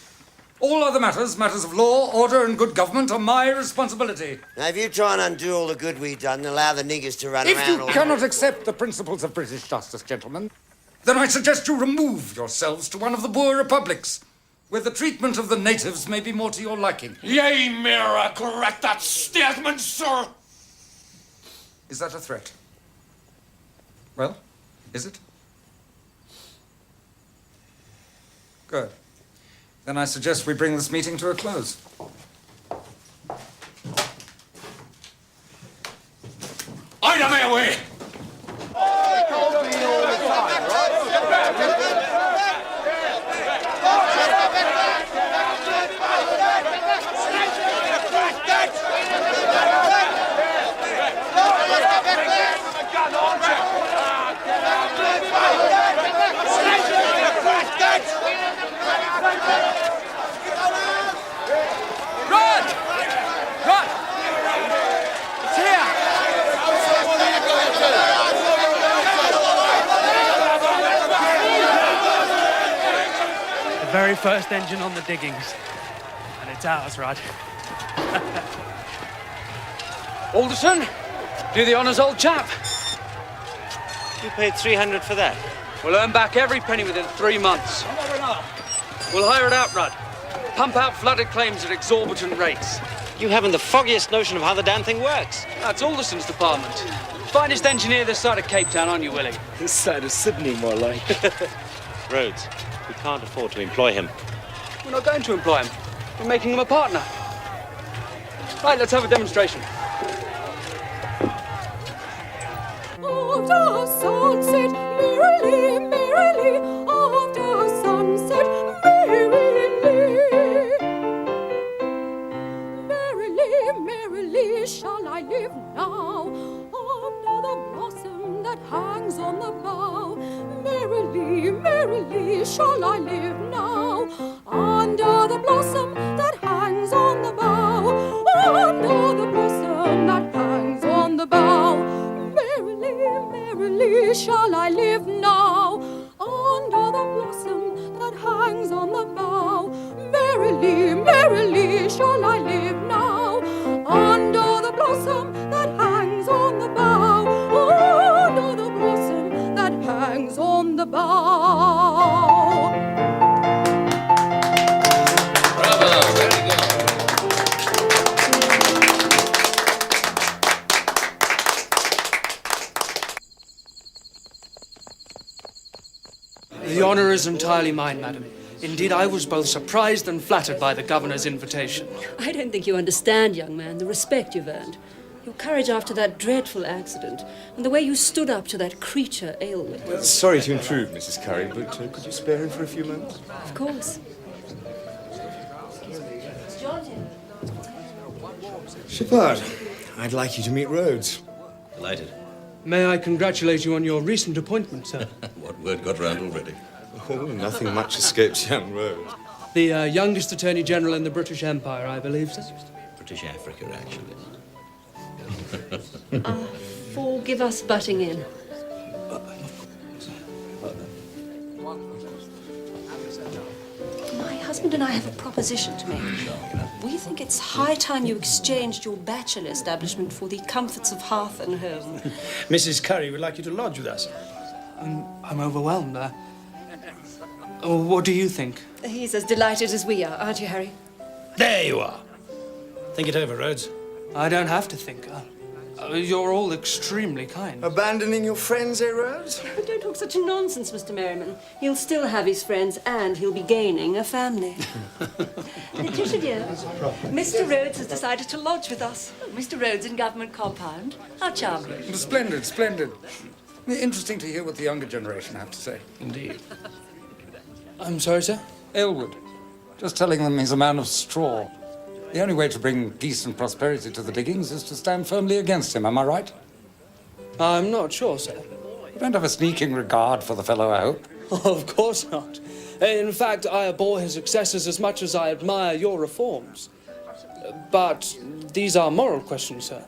All other matters, matters of law, order, and good government, are my responsibility. Now, if you try and undo all the good we've done and allow the niggers to run If around you all cannot accept the principles of British justice, gentlemen, then I suggest you remove yourselves to one of the Boer republics, where the treatment of the natives may be more to your liking. Ye may regret that statement, sir. Is that a threat? Well, is it? Good. Then I suggest we bring this meeting to a close. Out of my way! Very first engine on the diggings. And it's ours, Rod. Alderson, do the honours, old chap. You paid 300 for that. We'll earn back every penny within 3 months. We'll hire it outright. Pump out flooded claims at exorbitant rates. You haven't the foggiest notion of how the damn thing works. That's Alderson's department. Finest engineer this side of Cape Town, aren't you, Willie? This side of Sydney, more like. Rhodes, we can't afford to employ him. We're not going to employ him. We're making him a partner. Right, let's have a demonstration. After sunset, merrily, merrily, after sunset, merrily. Merrily, merrily shall I live now, under the blossom that hangs on the bough. Merrily, merrily shall I live now, under the blossom that hangs on the bough, under the blossom that hangs on the bough. Merrily shall I live now, under the blossom that hangs on the bough. Merrily, merrily shall I live now, under the blossom that hangs on the bough, under the blossom that hangs on the bough. Bravo, very good. The honour is entirely mine, madam. Indeed, I was both surprised and flattered by the governor's invitation. I don't think you understand, young man, the respect you've earned. Your courage after that dreadful accident, and the way you stood up to that creature, Aylward. Well, sorry to intrude, Mrs. Curry, but could you spare him for a few moments? Of course. Shepard, I'd like you to meet Rhodes. Delighted. May I congratulate you on your recent appointment, sir? What word got round already? Oh, nothing much escapes young Rhodes. The youngest Attorney General in the British Empire, I believe, sir? British Africa, actually. Forgive us butting in. My husband and I have a proposition to make. We think it's high time you exchanged your bachelor establishment for the comforts of hearth and home. Mrs. Curry would like you to lodge with us. I'm overwhelmed. What do you think? He's as delighted as we are, aren't you, Harry? There you are. Think it over, Rhodes. I don't have to think. You're all extremely kind. Abandoning your friends, eh, Rhodes? Don't talk such nonsense, Mr. Merriman. He'll still have his friends, and he'll be gaining a family. Letitia, dear, Mr. Rhodes has decided to lodge with us. Mr. Rhodes in Government Compound. How charming. Splendid, splendid. Interesting to hear what the younger generation have to say. Indeed. I'm sorry, sir? Aylward. Just telling them he's a man of straw. The only way to bring peace and prosperity to the diggings is to stand firmly against him, am I right? I'm not sure, sir. You don't have a sneaking regard for the fellow, I hope? Of course not. In fact, I abhor his excesses as much as I admire your reforms. But these are moral questions, sir.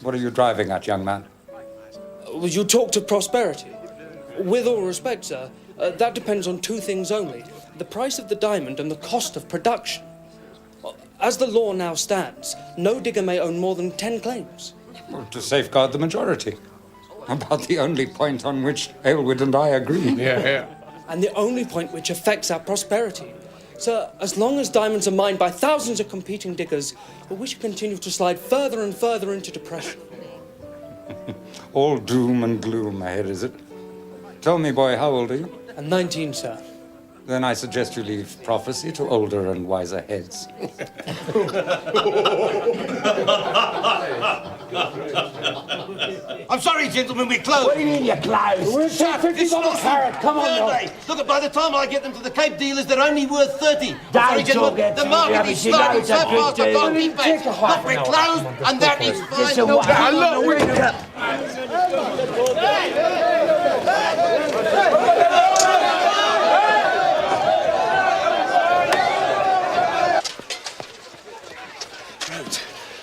What are you driving at, young man? You talk to prosperity. With all respect, sir, that depends on two things only: the price of the diamond and the cost of production. As the law now stands, no digger may own more than 10 claims. Well, to safeguard the majority. About the only point on which Aylward and I agree. Yeah. And the only point which affects our prosperity. Sir, as long as diamonds are mined by thousands of competing diggers, we should continue to slide further and further into depression. All doom and gloom ahead, is it? Tell me, boy, how old are you? I'm 19, sir. Then I suggest you leave prophecy to older and wiser heads. I'm sorry, gentlemen, we're closed. What do you mean you're closed? We're shut. $50 not carrot, come on, Thursday. Look, by the time I get them to the Cape dealers, they're only worth 30. Don't Sorry, gentlemen, talk the it, market you is know sliding it's so a good fast I can't deal. keep pace. Take a Look, we're closed, and that is fine. Listen, No what- Rhodes,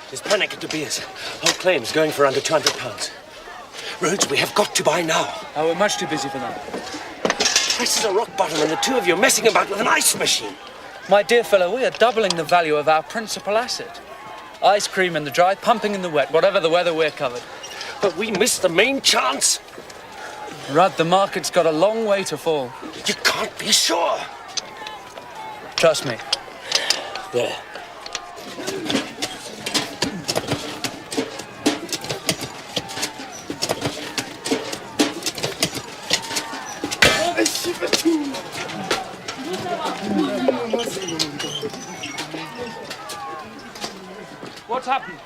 there's panic at De Beers. Whole claims going for under £200. Rhodes, we have got to buy now. Oh, we're much too busy for that. Prices are rock bottom, and the two of you are messing about with an ice machine. My dear fellow, we are doubling the value of our principal asset. Ice cream in the dry, pumping in the wet, whatever the weather, we're covered. But we missed the main chance. Rudd, the market's got a long way to fall. You can't be sure. Trust me. There. What's happened?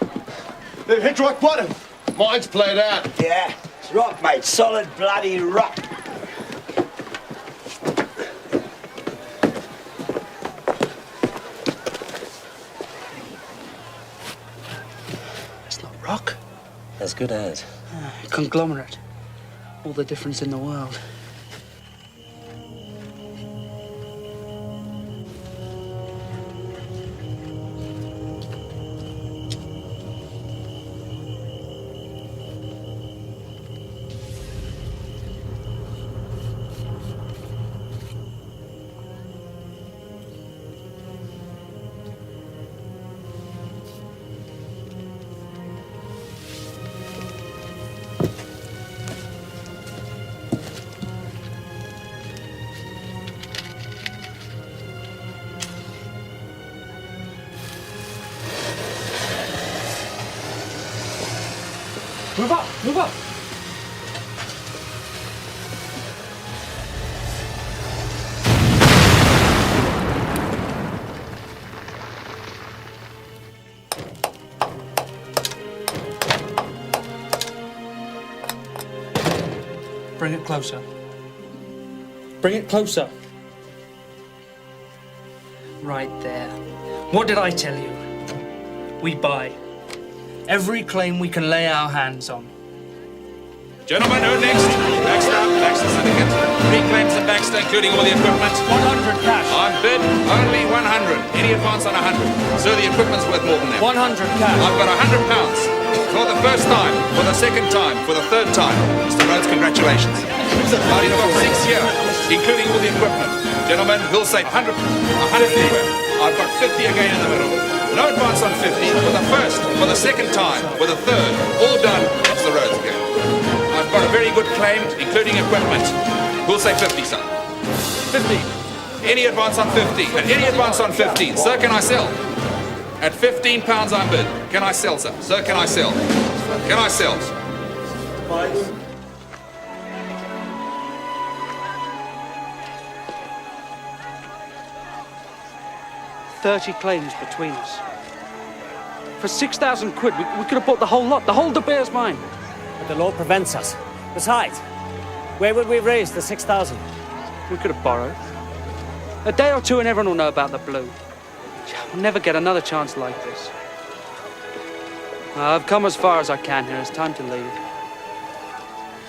They've hit rock bottom. Mine's played out. Yeah, it's rock, mate. Solid bloody rock. It's not rock. As good as. Conglomerate. All the difference in the world. Move up, move up. Bring it closer. Bring it closer. Right there. What did I tell you? We buy every claim we can lay our hands on. Gentlemen, who next? Baxter Syndicate. 3 claims in Baxter, including all the equipment. 100 cash. On bid, only 100. Any advance on 100? Sir, the equipment's worth more than that. 100 cash. I've got £100. For the first time, for the second time, for the third time. Mr. Rhodes, congratulations. Now you've got 6 here, including all the equipment. Gentlemen, we'll say 100 anywhere. I've got 50 again in the middle. No advance on 50. For the first, for the second time, for the third. All done. Mr. Rhodes again. I've got a very good claim, including equipment. We'll say 50, sir. 50. Any advance on 50? And any advance on 15? Sir, can I sell? At £15 I'm bid. Can I sell, sir? Sir, can I sell? Can I sell? 30 claims between us. For 6,000 quid, we could have bought the whole lot. The whole De Beer's mine. But the law prevents us. Besides, where would we raise the 6,000? We could have borrowed. A day or two and everyone will know about the blue. We'll never get another chance like this. I've come as far as I can here. It's time to leave.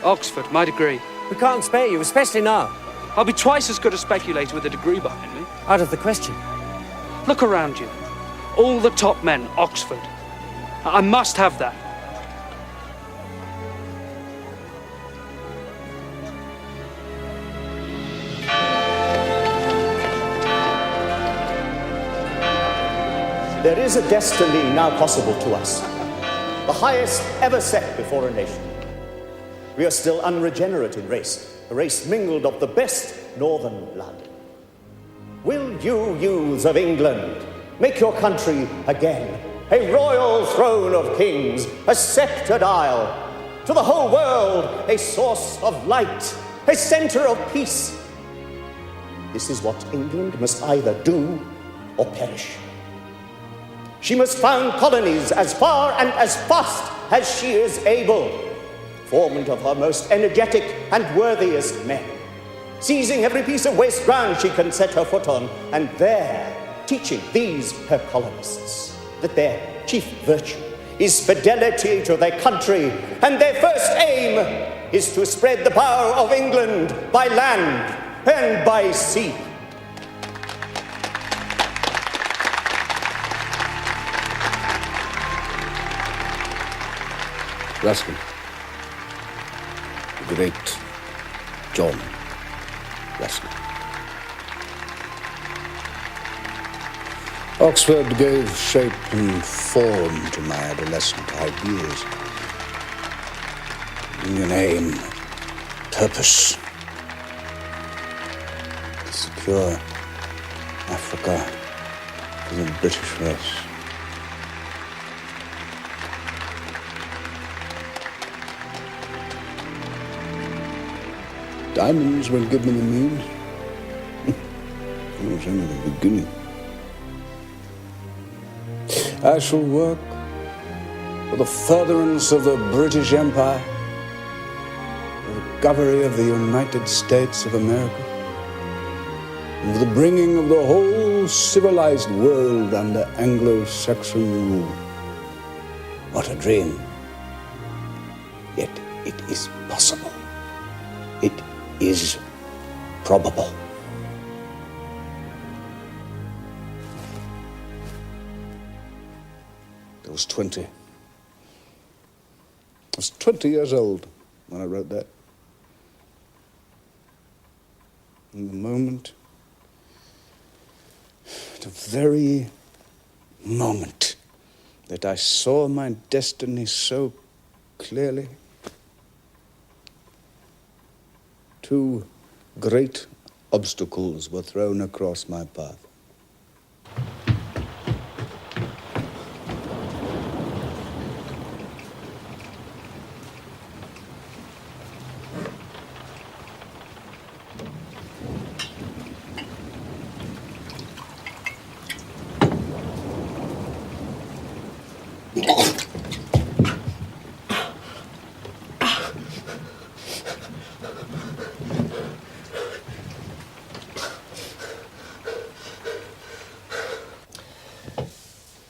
Oxford, my degree. We can't spare you, especially now. I'll be twice as good a speculator with a degree behind me. Out of the question. Look around you. All the top men, Oxford. I must have that. There is a destiny now possible to us, the highest ever set before a nation. We are still unregenerate in race, a race mingled of the best northern blood. Will you, youths of England, make your country again a royal throne of kings, a sceptred isle, to the whole world a source of light, a center of peace? This is what England must either do or perish. She must found colonies as far and as fast as she is able, formed of her most energetic and worthiest men, seizing every piece of waste ground she can set her foot on, and there teaching these her colonists that their chief virtue is fidelity to their country, and their first aim is to spread the power of England by land and by sea. Ruskin. The great John Ruskin. Oxford gave shape and form to my adolescent ideas. An aim, purpose. To secure Africa for the British race. Diamonds will give me the means. It was only the beginning. I shall work for the furtherance of the British Empire, the recovery of the United States of America, and for the bringing of the whole civilized world under Anglo-Saxon rule. What a dream. Yet it is possible. It is probable. I was 20. I was 20 years old when I wrote that. In the moment, the very moment that I saw my destiny so clearly, two great obstacles were thrown across my path.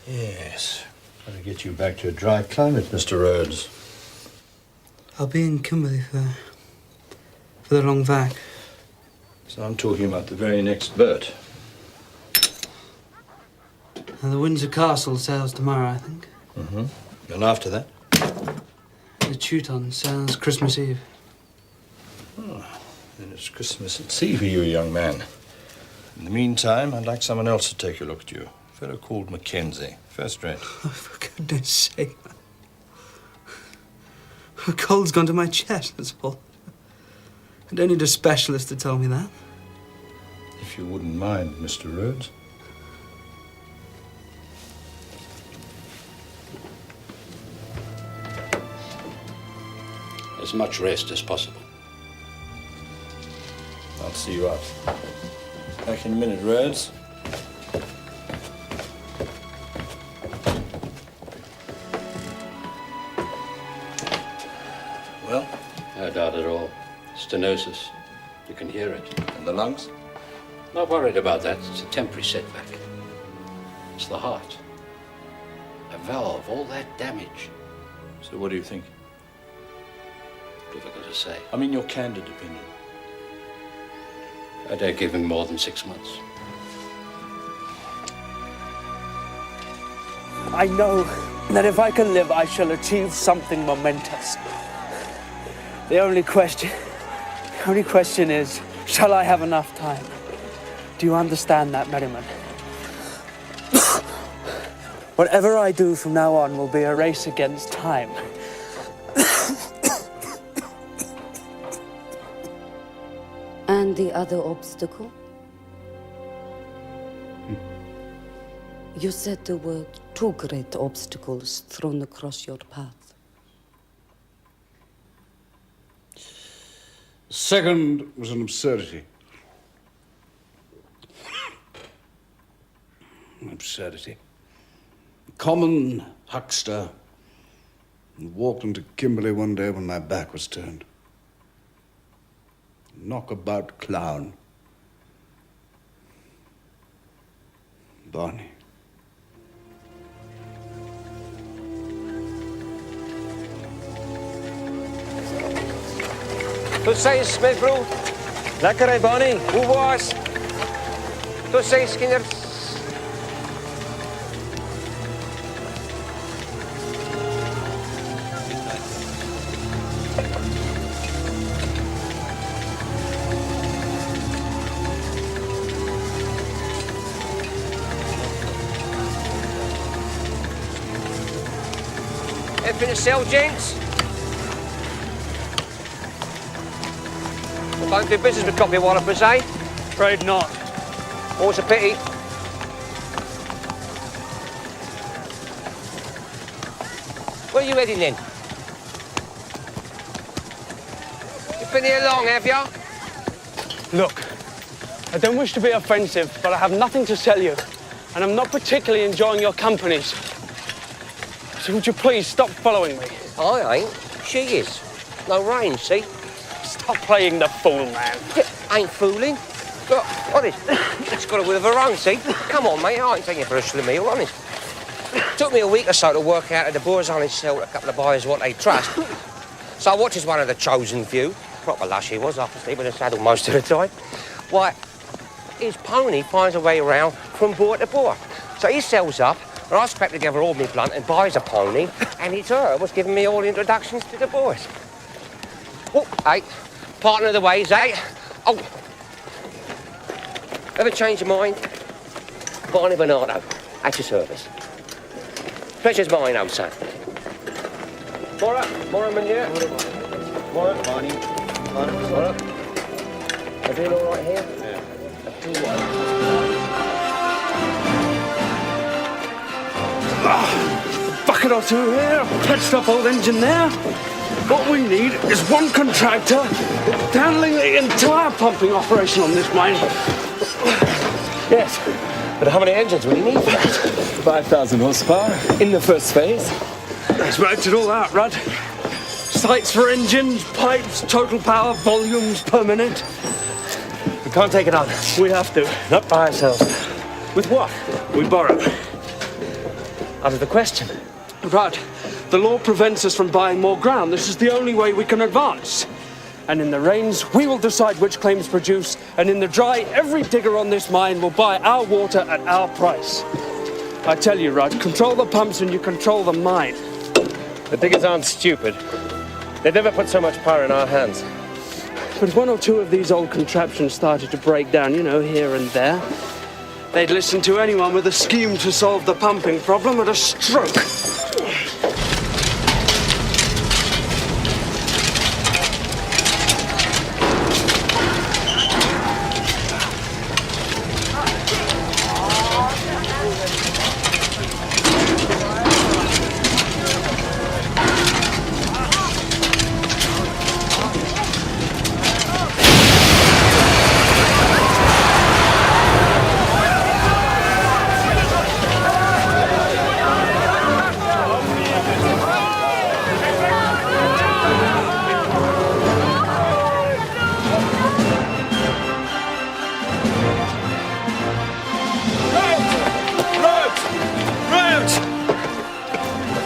Yes. Got to get you back to a dry climate, Mr. Rhodes. I'll be in Kimberley for the long vac. So I'm talking about the very next boat. And the Windsor Castle sails tomorrow, I think. Mm-hmm. And after that? The Teuton sails Christmas Eve. Oh, then it's Christmas at sea for you, young man. In the meantime, I'd like someone else to take a look at you. A fellow called Mackenzie. First rate. Oh, for goodness sake. A cold's gone to my chest, that's all. I don't need a specialist to tell me that. If you wouldn't mind, Mr. Rhodes. As much rest as possible. I'll see you out. Back in a minute, Rhodes. Well? No doubt at all. Stenosis. You can hear it. And the lungs? Not worried about that. It's a temporary setback. It's the heart. A valve, all that damage. So what do you think? Difficult to say. I mean your candid opinion. I don't give him more than 6 months. I know that if I can live, I shall achieve something momentous. The only question is, shall I have enough time? Do you understand that, Merriman? Whatever I do from now on will be a race against time. And the other obstacle? You said there were 2 great obstacles thrown across your path. The second was an absurdity. An absurdity. A common huckster walked into Kimberley one day when my back was turned. Knockabout clown. Barney. Tot ziens, met bro. Lekker hè, Bonnie? Hoe was? Tot ziens, kinders. Anything to sell, gents? Well, don't do business with copy wallopers, eh? Afraid not. Always a pity. Where are you heading then? You've been here long, have you? Look, I don't wish to be offensive, but I have nothing to sell you, and I'm not particularly enjoying your companies. So would you please stop following me? I ain't. She is. No rain, see? Stop playing the fool, man. Yeah, ain't fooling. Look, honest, it's got a will of her own, see? Come on, mate, I ain't taking it for a slimmy, honest. Took me a week or so to work out that the boys only sell a couple of buyers what they trust. So I watched as one of the chosen few. Proper lush he was, I can sleep in the saddle most of the time. Why, his pony finds a way around from boar to boar. So he sells up, and I scrap together all my blunt and buys a pony, and it's her what's giving me all the introductions to the boys. Oh, hey, partner of the ways, eh? Oh, ever change your mind? Barney Bernardo, at your service. Pleasure's mine, old son. Mora, Manure. Mora, Barney. Mora. Everything all right here? Yeah. Bucket or two here, a patched up old engine there. What we need is one contractor handling the entire pumping operation on this mine. Yes, but how many engines will you need for that? 5,000 horsepower in the first phase. Let's worked it all out, Rudd. Sights for engines, pipes, total power, volumes per minute. We can't take it on. We have to. Not by ourselves. With what? We borrow. Out of the question. Rudd, the law prevents us from buying more ground. This is the only way we can advance. And in the rains, we will decide which claims produce. And in the dry, every digger on this mine will buy our water at our price. I tell you, Rudd, control the pumps and you control the mine. The diggers aren't stupid. They've never put so much power in our hands. But if one or two of these old contraptions started to break down, you know, here and there, they'd listen to anyone with a scheme to solve the pumping problem at a stroke.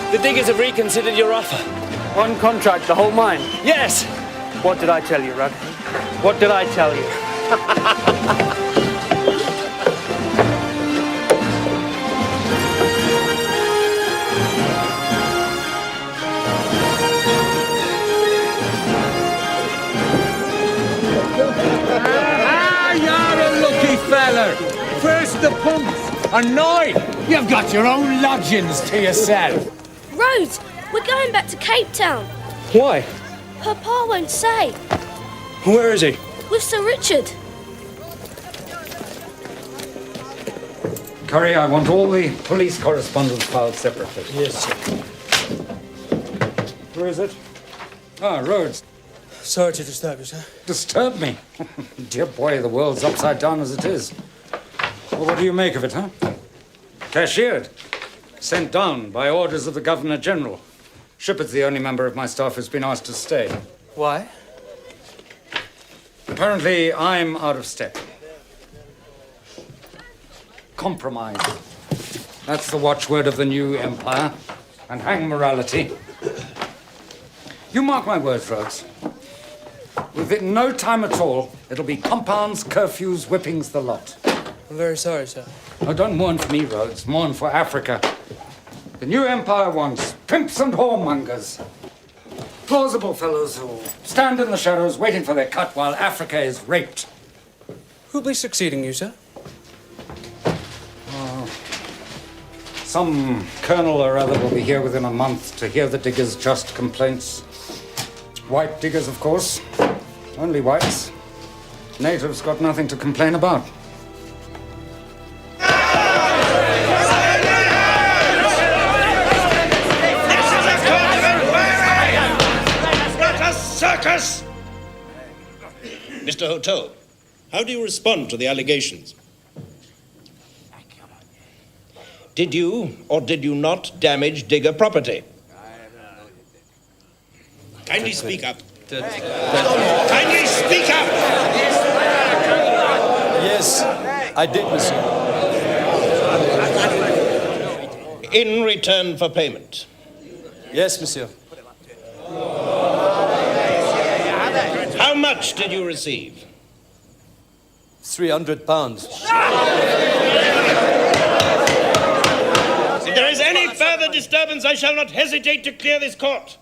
The diggers have reconsidered your offer. One contract, the whole mine? Yes! What did I tell you, Rudd? What did I tell you? You're a lucky feller. First the pumps, and now you've got your own lodgings to yourself. Rhodes, we're going back to Cape Town. Why? Papa won't say. Where is he? With Sir Richard. Curry, I want all the police correspondence filed separately. Yes, sir. Who is it? Ah, Rhodes. Sorry to disturb you, sir. Disturb me? Dear boy, the world's upside down as it is. Well, what do you make of it, huh? Cashiered. Sent down by orders of the Governor-General. Shipard's the only member of my staff who's been asked to stay. Why? Apparently, I'm out of step. Compromise. That's the watchword of the new empire. And hang morality. You mark my words, Rhodes. Within no time at all, it'll be compounds, curfews, whippings, the lot. I'm very sorry, sir. Oh, don't mourn for me, Rhodes. Mourn for Africa. The new empire wants pimps and whoremongers. Plausible fellows who stand in the shadows waiting for their cut while Africa is raped. Who'll be succeeding you, sir? Some colonel or other will be here within a month to hear the diggers' just complaints. White diggers, of course. Only whites. Natives got nothing to complain about. Circus! Mr. Hotel, how do you respond to the allegations? Did you or did you not damage digger property? Kindly speak up. Kindly speak up! Yes, I did, monsieur. In return for payment? Yes, monsieur. How much did you receive? £300. If there is any further disturbance, I shall not hesitate to clear this court.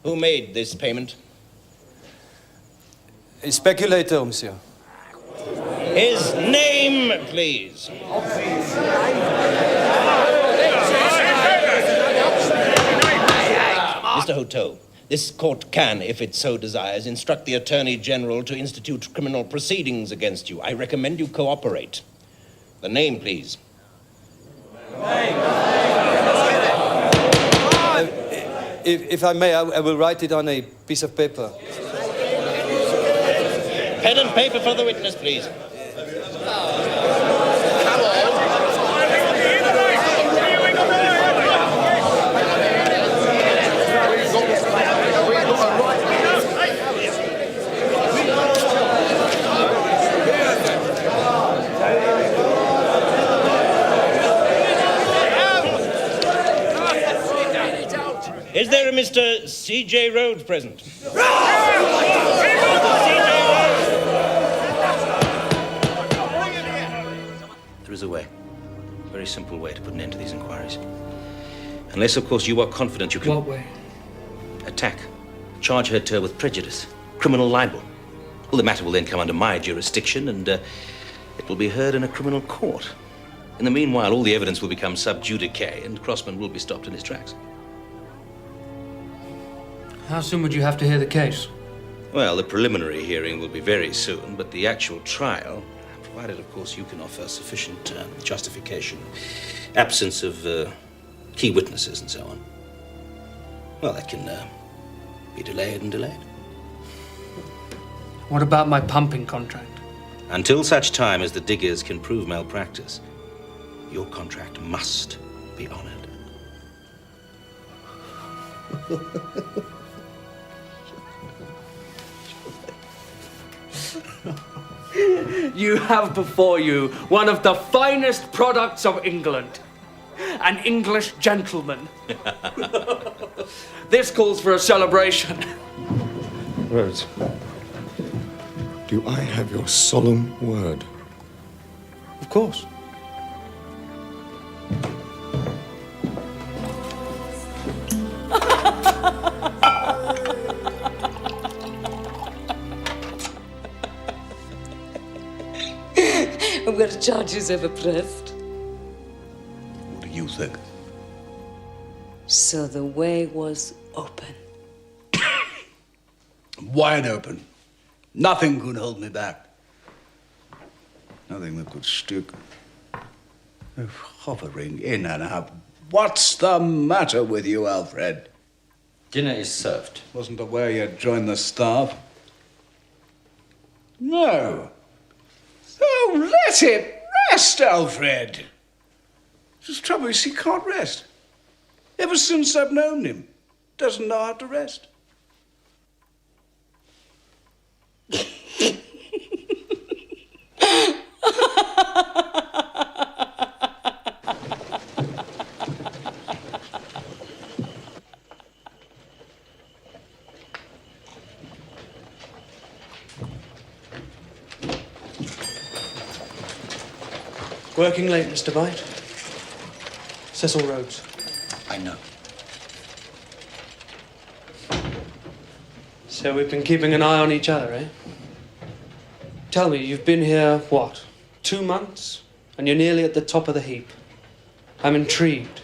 Who made this payment? A speculator, monsieur. His name, please. Mr. Hotel, this court can, if it so desires, instruct the Attorney General to institute criminal proceedings against you. I recommend you cooperate. The name, please. If I may, I will write it on a piece of paper. Pen and paper for the witness, please. Is there a Mr. C.J. Rhodes present? There is a way. A very simple way to put an end to these inquiries. Unless, of course, you are confident you can... What way? Attack. Charge her with prejudice. Criminal libel. Well, the matter will then come under my jurisdiction and it will be heard in a criminal court. In the meanwhile, all the evidence will become sub judice and Crossman will be stopped in his tracks. How soon would you have to hear the case? Well, the preliminary hearing will be very soon, but the actual trial, provided, of course, you can offer sufficient justification, absence of key witnesses and so on, well, that can be delayed and delayed. What about my pumping contract? Until such time as the diggers can prove malpractice, your contract must be honored. You have before you one of the finest products of England. An English gentleman. This calls for a celebration. Rhodes, do I have your solemn word? Of course. I'm going to charge who's ever pressed. What do you think? So the way was open. Wide open. Nothing could hold me back. Nothing that could stick. Hovering in and out. What's the matter with you, Alfred? Dinner is served. Wasn't aware you'd joined the staff. No. Oh, let it rest, Alfred. The trouble is, he can't rest. Ever since I've known him, doesn't know how to rest. Working late, Mr. Byte. Cecil Rhodes. I know. So we've been keeping an eye on each other, eh? Tell me, you've been here, what, 2 months? And you're nearly at the top of the heap. I'm intrigued.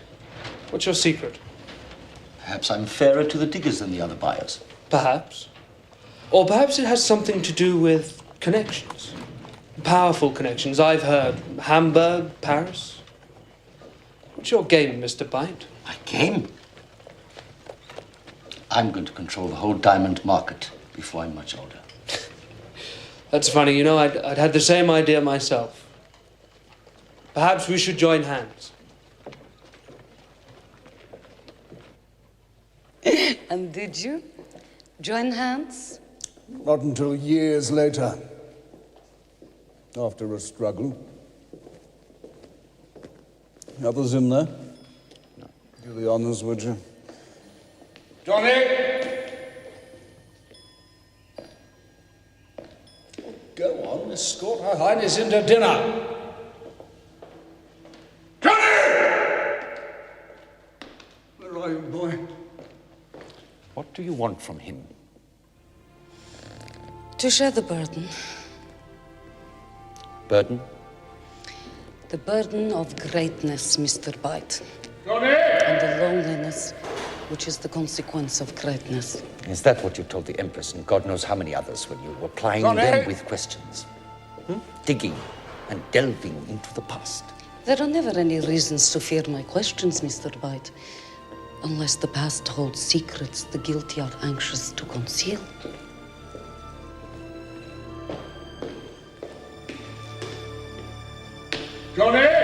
What's your secret? Perhaps I'm fairer to the diggers than the other buyers. Perhaps. Or perhaps it has something to do with connections. Powerful connections. I've heard Hamburg, Paris. What's your game, Mr. Bite? My game? I'm going to control the whole diamond market before I'm much older. That's funny. You know, I'd had the same idea myself. Perhaps we should join hands. And did you join hands? Not until years later, after a struggle. The others in there? Do the honors, would you? Johnny! Go on, escort Her Highness into dinner. Where are you, boy? What do you want from him? To share the burden. Burden? The burden of greatness, Mr. Bite. Johnny! And the loneliness, which is the consequence of greatness. Is that what you told the Empress and God knows how many others when you were plying Johnny! them with questions? Digging and delving into the past. There are never any reasons to fear my questions, Mr. Bite. Unless the past holds secrets the guilty are anxious to conceal. Johnny!